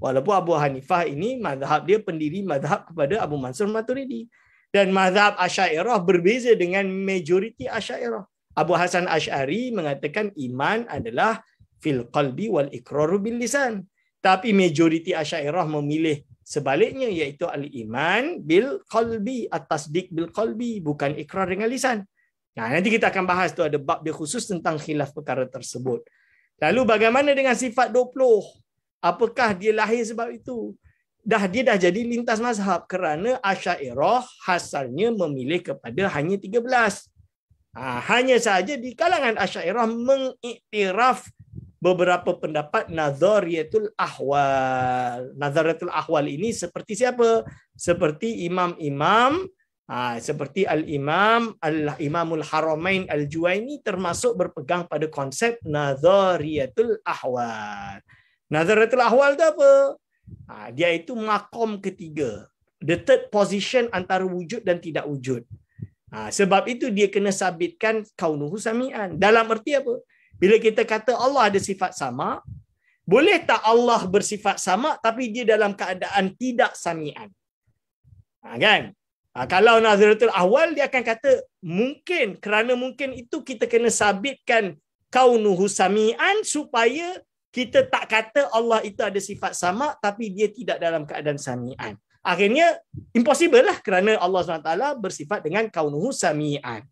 Walaupun Abu Hanifah ini mazhab dia pendiri mazhab kepada Abu Mansur Maturidi. Dan mazhab Asy'ariyah berbeza dengan majoriti Asy'ariyah. Abu Hasan Asy'ari mengatakan iman adalah fil qalbi wal iqraru bil lisan. Tapi majoriti Asy'ariyah memilih sebaliknya, iaitu al-iman bil qalbi, at-tasdiq bil qalbi, bukan ikrar dengan lisan. Nah, nanti kita akan bahas tu, ada bab dia khusus tentang khilaf perkara tersebut. Lalu bagaimana dengan sifat 20? Apakah dia lahir sebab itu? Dia dah jadi lintas mazhab kerana Asy'ariyah asalnya memilih kepada hanya 13. Hanya sahaja di kalangan Asy'ariyah mengiktiraf beberapa pendapat nazariyatul ahwal. Nazariyatul ahwal ini seperti siapa? Seperti imam-imam, seperti Imamul Haramain Al-Juwaini termasuk berpegang pada konsep nazariyatul ahwal. Nazariyatul ahwal itu apa? Dia itu makom ketiga. The third position antara wujud dan tidak wujud. Sebab itu dia kena sabitkan kaunuhu sami'an. Dalam erti apa? Bila kita kata Allah ada sifat sama, boleh tak Allah bersifat sama tapi dia dalam keadaan tidak sami'an? Kan? Kalau nazariyatul ahwal dia akan kata mungkin, kerana mungkin itu kita kena sabitkan kaunuhu sami'an supaya kita tak kata Allah itu ada sifat sama tapi dia tidak dalam keadaan sami'an. Akhirnya impossible lah kerana Allah SWT bersifat dengan kaunuhu sami'an.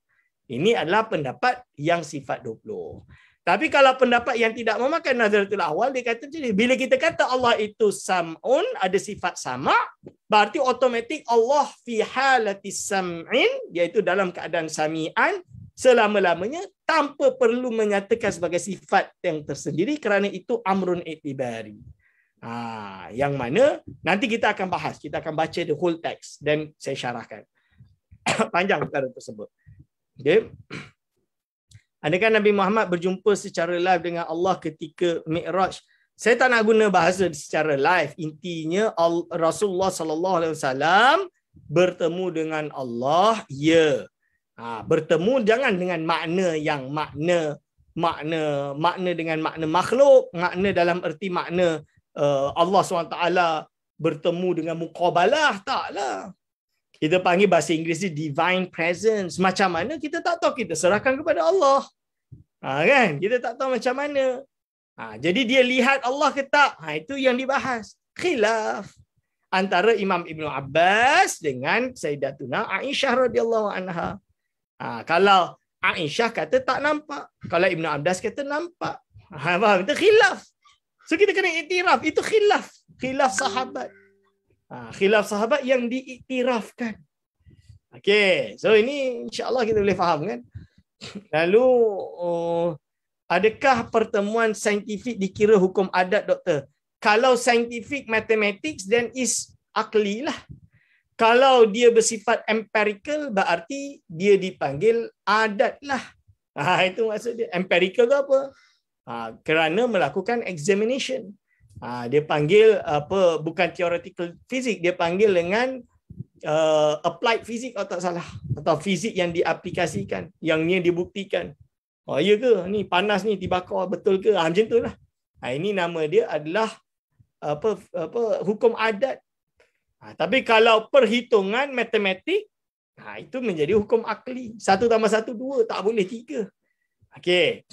Ini adalah pendapat yang sifat 20. Tapi kalau pendapat yang tidak memakan nazariyatul ahwal, dia kata jadi bila kita kata Allah itu sam'un, ada sifat sama, berarti automatik Allah fi halati sam'in, iaitu dalam keadaan sami'an selama-lamanya tanpa perlu menyatakan sebagai sifat yang tersendiri kerana itu amrun i'tibari. Yang mana nanti kita akan bahas, kita akan baca the whole text dan saya syarahkan. Panjang perkara tersebut. Okay. Adakah Nabi Muhammad berjumpa secara live dengan Allah ketika Mi'raj? Saya tak nak guna bahasa secara live. Intinya Rasulullah SAW bertemu dengan Allah, ya. Bertemu jangan dengan makna yang makna dengan makna makhluk, makna dalam erti makna Allah SWT bertemu dengan muqabalah, taklah. Kita panggil bahasa Inggeris ni divine presence. Macam mana kita tak tahu, kita serahkan kepada Allah. Kan? Kita tak tahu macam mana. Jadi dia lihat Allah ke tak? Itu yang dibahas. Khilaf antara Imam Ibn Abbas dengan Sayyidatuna Aisyah radhiyallahu anha. Kalau Aisyah kata tak nampak, kalau Ibn Abbas kata nampak. Faham? Itu khilaf. So kita kena iktiraf, itu khilaf. Khilaf sahabat. Khilaf sahabat yang diiktirafkan. Okey, so ini insya-Allah kita boleh faham kan? Lalu adakah pertemuan saintifik dikira hukum adat, doktor? Kalau scientific mathematics then is akli lah. Kalau dia bersifat empirical berarti dia dipanggil adat lah. Itu maksud dia. Empirical tu apa? Kerana melakukan examination. Dia panggil apa, bukan theoretical physics, dia panggil dengan applied physics atau tak salah, atau fizik yang diaplikasikan, yang ni dibuktikan. Ya ke ni panas ni dibakar betul ke? Macam itulah. Ini nama dia adalah apa hukum adat. Tapi kalau perhitungan matematik, itu menjadi hukum akli. 1 + 1 2, tak boleh 3. Okey.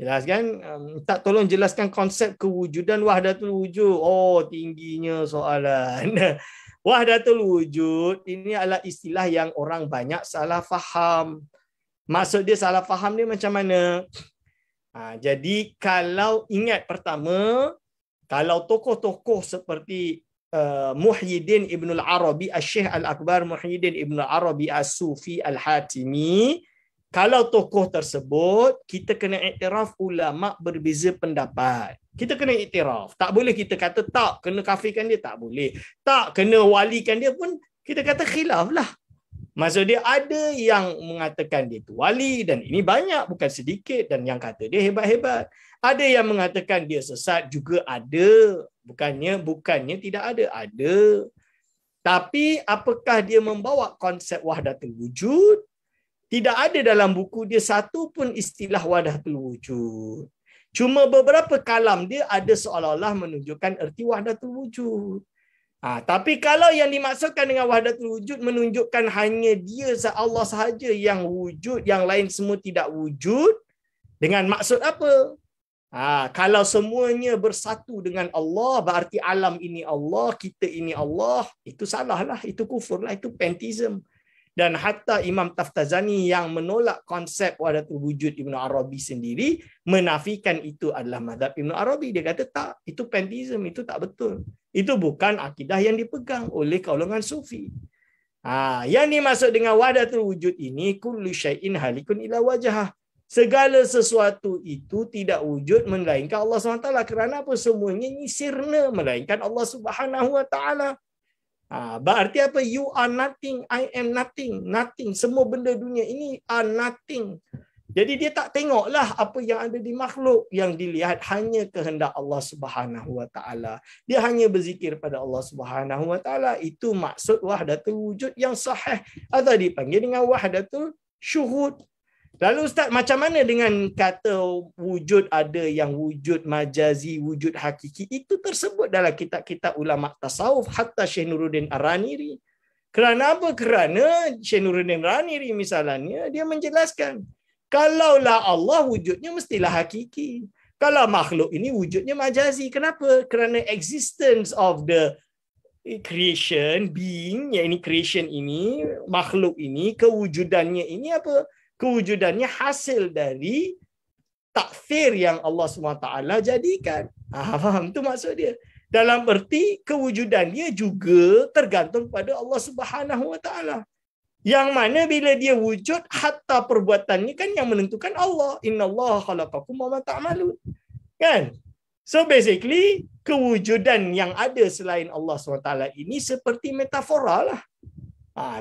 Jelaskan, tolong jelaskan konsep kewujudan wahdatul wujud. Oh, tingginya soalan. Wahdatul wujud ini adalah istilah yang orang banyak salah faham. Maksud dia salah faham dia macam mana? Jadi kalau ingat pertama, kalau tokoh-tokoh seperti Muhyiddin Ibn Al-Arabi, Al-Syekh Al-Akbar Muhyiddin Ibn Al-Arabi As-Sufi Al-Hatimi, kalau tokoh tersebut, kita kena iktiraf ulama berbeza pendapat. Kita kena iktiraf. Tak boleh kita kata tak, kena kafirkan dia, tak boleh. Tak, kena walikan dia pun Kita kata khilaf lah. Maksud dia ada yang mengatakan dia tu wali dan ini banyak bukan sedikit dan yang kata dia hebat-hebat. Ada yang mengatakan dia sesat juga ada. Bukannya tidak ada. Ada. Tapi apakah dia membawa konsep wahdatul wujud? Tidak ada dalam buku dia satu pun istilah wahdatul wujud. Cuma beberapa kalam dia ada seolah-olah menunjukkan erti wahdatul wujud. Tapi kalau yang dimaksudkan dengan wahdatul wujud menunjukkan hanya dia Allah sahaja yang wujud, yang lain semua tidak wujud, dengan maksud apa? Kalau semuanya bersatu dengan Allah, berarti alam ini Allah, kita ini Allah, itu salahlah, itu kufurlah, itu pantheism. Dan hatta Imam Taftazani yang menolak konsep wahdatul wujud Ibn Arabi sendiri menafikan itu adalah mazhab Ibn Arabi. Dia kata tak, itu pantheism, itu tak betul. Itu bukan akidah yang dipegang oleh kalangan sufi. Yang dimaksud dengan wahdatul wujud ini kullu syai'in halikun ila wajhah. Segala sesuatu itu tidak wujud melainkan Allah SWT. Kerana apa? Semuanya ini sirna melainkan Allah Subhanahu Wa Taala. Berarti apa? You are nothing, I am nothing. Nothing. Semua benda dunia ini are nothing. Jadi dia tak tengoklah apa yang ada di makhluk. Yang dilihat hanya kehendak Allah Subhanahu Wa Taala. Dia hanya berzikir pada Allah Subhanahu Wa Taala. Itu maksud wahdatul wujud yang sahih. Atau dipanggil dengan wahdatul syuhud. Lalu Ustaz, macam mana dengan kata wujud ada yang wujud majazi, wujud hakiki? Itu tersebut dalam kitab-kitab ulama tasawuf, hatta Syekh Nuruddin Ar-Raniri. Kerana apa? Kerana Syekh Nuruddin Ar-Raniri misalnya, dia menjelaskan, kalaulah Allah wujudnya mestilah hakiki. Kalau makhluk ini wujudnya majazi. Kenapa? Kerana existence of the creation, being, yang ini creation ini, makhluk ini, kewujudannya ini apa? Kewujudannya hasil dari takfir yang Allah SWT jadikan. Faham? Itu maksud dia. Dalam erti kewujudan dia juga tergantung pada Allah Subhanahu Wa Taala. Yang mana bila dia wujud, hatta perbuatannya kan yang menentukan Allah. Innallaha khalaqakum wa ma ta'malun. Kan? So basically, kewujudan yang ada selain Allah SWT ini seperti metafora lah.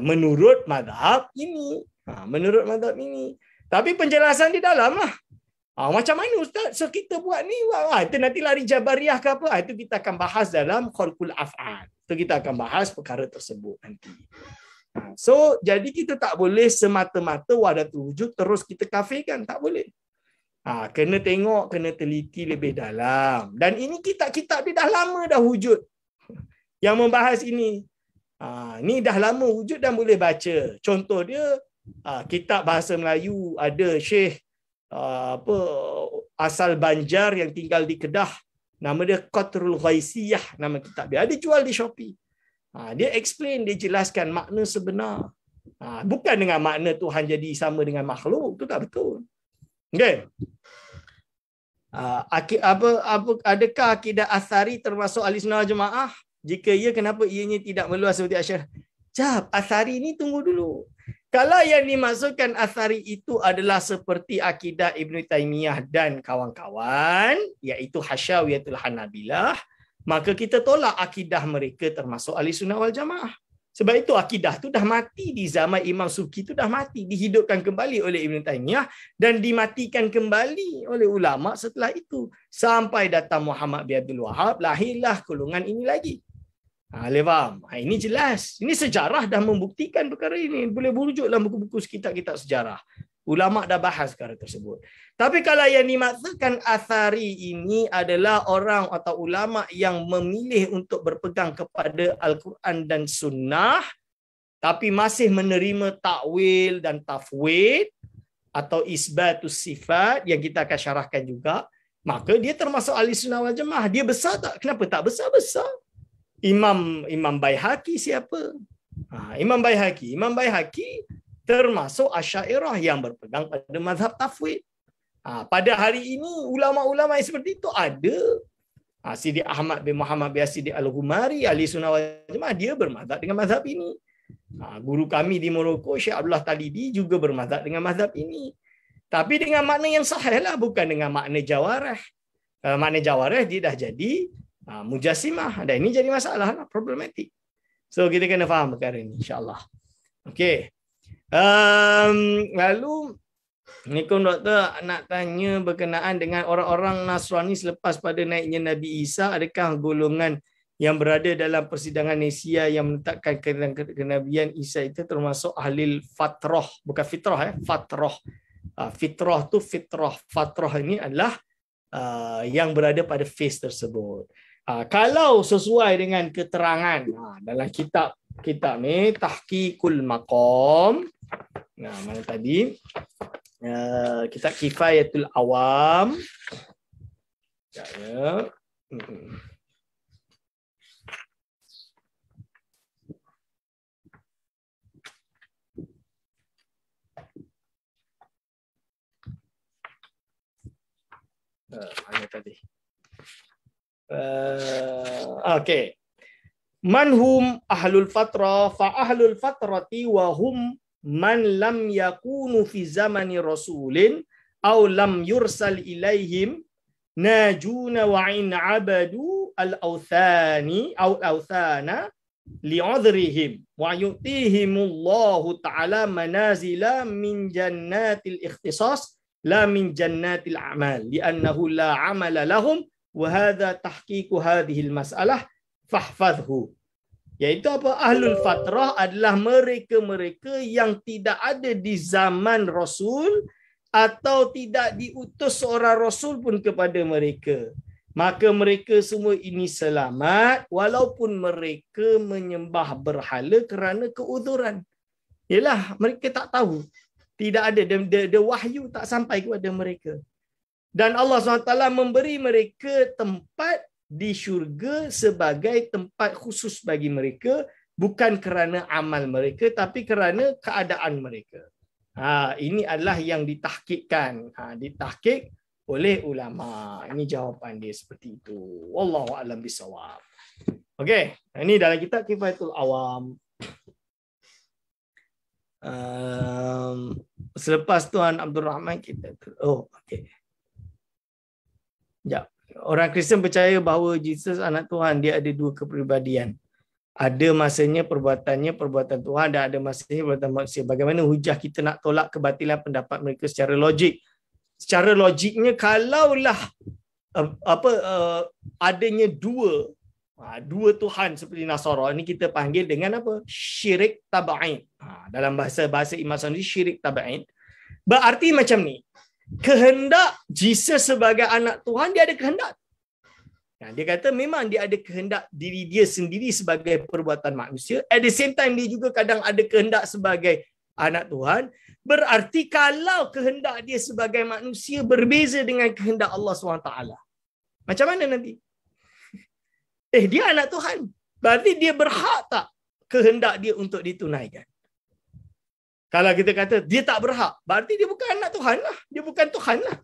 Menurut mazhab ini. Menurut mazhab ini. Tapi penjelasan di dalam lah. Macam mana Ustaz? So kita buat ni. Itu nanti lari Jabariyah ke apa? Itu kita akan bahas dalam Khalqul Af'al. Itu kita akan bahas perkara tersebut nanti. So jadi kita tak boleh semata-mata wahdatul wujud terus kita kafirkan. Tak boleh. Kena tengok, kena teliti lebih dalam. Dan ini kitab-kitab dia dah lama dah wujud. Yang membahas ini. Ni dah lama wujud dan boleh baca. Contoh dia, kitab bahasa Melayu ada Syekh asal Banjar yang tinggal di Kedah, nama dia Qatrul Ghaisiyah, nama kitab dia. Ada jual di Shopee. Dia explain, dia jelaskan makna sebenar. Bukan dengan makna Tuhan jadi sama dengan makhluk, itu tak betul. Okay. Adakah akidah Athari termasuk Ahlussunnah Jemaah? Jika ya, kenapa ianya tidak meluas seperti Asy'ariyah? Jap, Athari ni tunggu dulu. Kalau yang dimaksudkan Athari itu adalah seperti akidah Ibn Taymiyah dan kawan-kawan, iaitu Hasyawiyatul Hanabilah, maka kita tolak akidah mereka termasuk Ahlussunnah wal Jamaah. Sebab itu akidah tu dah mati di zaman Imam Subki, tu dah mati, dihidupkan kembali oleh Ibn Taymiyah dan dimatikan kembali oleh ulama setelah itu. Sampai datang Muhammad bin Abdul Wahab, lahirlah golongan ini lagi. Faham? Ini jelas. Ini sejarah dah membuktikan perkara ini. Boleh merujuk dalam buku-buku kitab-kitab sejarah. Ulama dah bahas perkara tersebut. Tapi kalau yang dimaksudkan Athari ini adalah orang atau ulama yang memilih untuk berpegang kepada Al-Quran dan Sunnah, tapi masih menerima takwil dan tafwid atau isbatus sifat yang kita akan syarahkan juga, maka dia termasuk Ahlussunnah wal Jamaah. Dia besar tak? Kenapa tak besar-besar? Imam Baihaqi siapa? Imam Baihaqi termasuk Asy'ariyah yang berpegang pada mazhab tafwid. Pada hari ini ulama-ulama yang seperti itu ada. Sidi Ahmad bin Muhammad bin Sidi Al-Ghumari, Ahlussunnah wal Jamaah, dia bermazhab dengan mazhab ini. Guru kami di Morocco, Syekh Abdullah Talibi, juga bermazhab dengan mazhab ini. Tapi dengan makna yang sahih lah, bukan dengan makna jawarih. Makna jawarih dia dah jadi Mujassimah, dan ini jadi masalah lah, problematik. So kita kena faham perkara ni insya-Allah. Okey. Lalu Assalamualaikum doktor, nak tanya berkenaan dengan orang-orang Nasrani selepas pada naiknya Nabi Isa, adakah golongan yang berada dalam persidangan Nia yang menetapkan kenabian Isa itu termasuk ahli fatrah, bukan fitrah fatrah. Fitrah tu fitrah. Fatrah ini adalah yang berada pada phase tersebut. Kalau sesuai dengan keterangan dalam kitab ni Tahqiqul Maqam. Nah, mana tadi? Kitab Kifayatul Awam. Ya. Mana tadi? Okey. Manhum ahlul fatrah fa ahlul fatrati wa hum man lam yakunu fi zamani rasulin aw lam yursal ilaihim najuna wa in abadu al-awthani aw al-awthana li'udhrihim wa yu'tihimullahu ta'ala manazila min jannatil ikhtisas la min jannatil a'mal li'annahu la 'amala lahum wa hadha tahqiqu hadhihi al-mas'alah fahfadhhu. Iaitu apa? Ahlul fatrah adalah mereka-mereka yang tidak ada di zaman Rasul atau tidak diutus seorang Rasul pun kepada mereka. Maka mereka semua ini selamat walaupun mereka menyembah berhala kerana keuzuran. Yalah, mereka tak tahu. Tidak ada, wahyu tak sampai kepada mereka. Dan Allah SWT memberi mereka tempat di syurga sebagai tempat khusus bagi mereka, bukan kerana amal mereka tapi kerana keadaan mereka. Ini adalah yang ditahqiqkan, ditahqiq oleh ulama. Ini jawapan dia seperti itu. Wallahu a'lam bisawab. Okey, ini dalam kitab Kifayatul Awam. Selepas Tuan Abdul Rahman kita okey. Sekejap. Orang Kristian percaya bahawa Jesus anak Tuhan, dia ada dua kepribadian. Ada masanya perbuatannya perbuatan Tuhan dan ada masanya perbuatan manusia. Bagaimana hujah kita nak tolak kebatilan pendapat mereka secara logik? Secara logiknya, kalaulah adanya dua Tuhan seperti Nasara, ini kita panggil dengan apa? Syirik tab'id. Dalam bahasa Imam Syafi'i syirik tab'id. Berarti macam ni. Kehendak Jesus sebagai anak Tuhan, dia ada kehendak. Dia kata memang dia ada kehendak diri dia sendiri sebagai perbuatan manusia. At the same time, dia juga kadang ada kehendak sebagai anak Tuhan. Berarti kalau kehendak dia sebagai manusia berbeza dengan kehendak Allah SWT, macam mana nanti? Dia anak Tuhan. Berarti dia berhak tak kehendak dia untuk ditunaikan? Kalau kita kata dia tak berhak, berarti dia bukan anak Tuhan lah. Dia bukan Tuhan lah.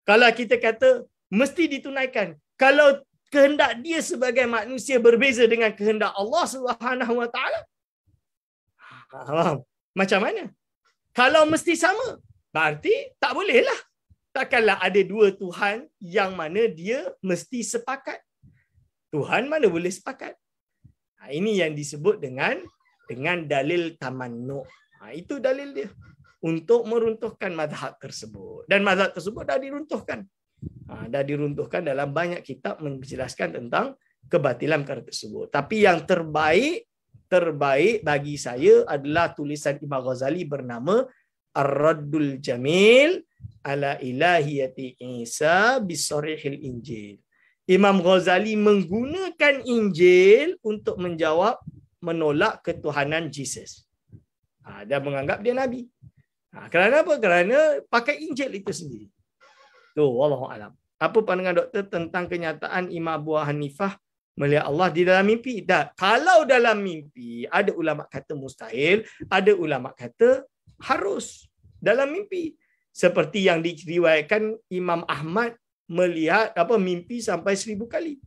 Kalau kita kata mesti ditunaikan, kalau kehendak dia sebagai manusia berbeza dengan kehendak Allah SWT, macam mana? Kalau mesti sama, berarti tak boleh lah. Takkanlah ada dua Tuhan yang mana dia mesti sepakat. Tuhan mana boleh sepakat? Ini yang disebut dengan dalil tamannu'. Itu dalil dia untuk meruntuhkan mazhab tersebut. Dan mazhab tersebut dah diruntuhkan. Dah diruntuhkan dalam banyak kitab menjelaskan tentang kebatilan perkara tersebut. Tapi yang terbaik bagi saya adalah tulisan Imam Ghazali bernama Ar-Raddul Jamil ala ilahiyati Isa bisarihil Injil. Imam Ghazali menggunakan Injil untuk menolak ketuhanan Jesus. Dan menganggap dia Nabi. Kerana apa? Kerana pakai Injil itu sendiri. Wallahu a'lam. Apa pandangan doktor tentang kenyataan Imam Abu Hanifah melihat Allah di dalam mimpi? Kalau dalam mimpi, ada ulama kata mustahil, ada ulama kata harus dalam mimpi. Seperti yang diriwayatkan Imam Ahmad melihat mimpi sampai 1000 kali.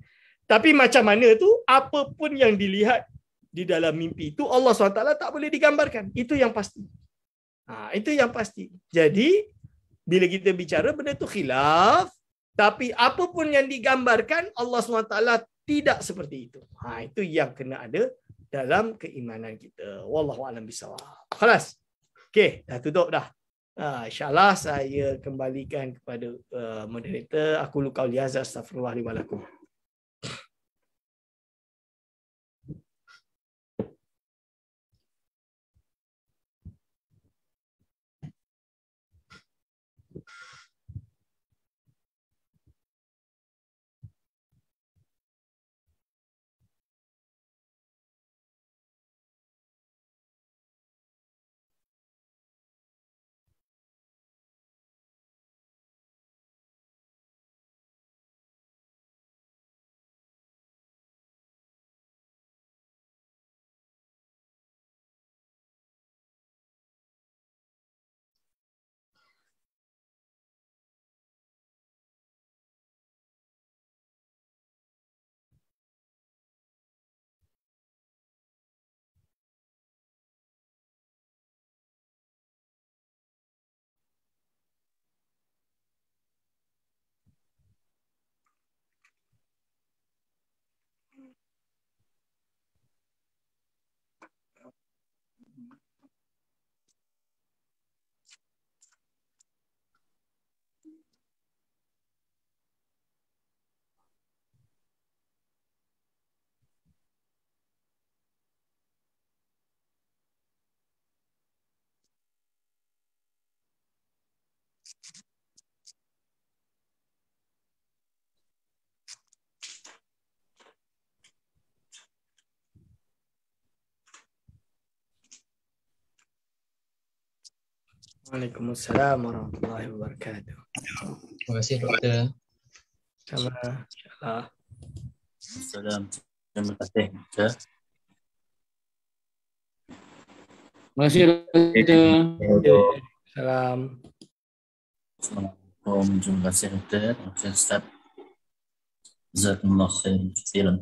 Tapi macam mana tu, apapun yang dilihat di dalam mimpi itu Allah SWT tak boleh digambarkan. Itu yang pasti. Itu yang pasti. Jadi bila kita bicara benda tu khilaf, tapi apapun yang digambarkan Allah SWT tidak seperti itu. Itu yang kena ada dalam keimanan kita. Wallahu a'lam bishawab. Khalas. Okey, dah tutup dah. InsyaAllah saya kembalikan kepada moderator. Aku lu qauli hadza, astaghfirullah li wa lakum. Waalaikumsalam warahmatullahi wabarakatuh. Terima kasih doktor. Sama insyaAllah. Salam. Terima kasih. Doktor. Terima kasih doktor. Salam. Assalamualaikum. Terima kasih doktor. Terima kasih Ustaz. Jazakumullah khairan katsiran.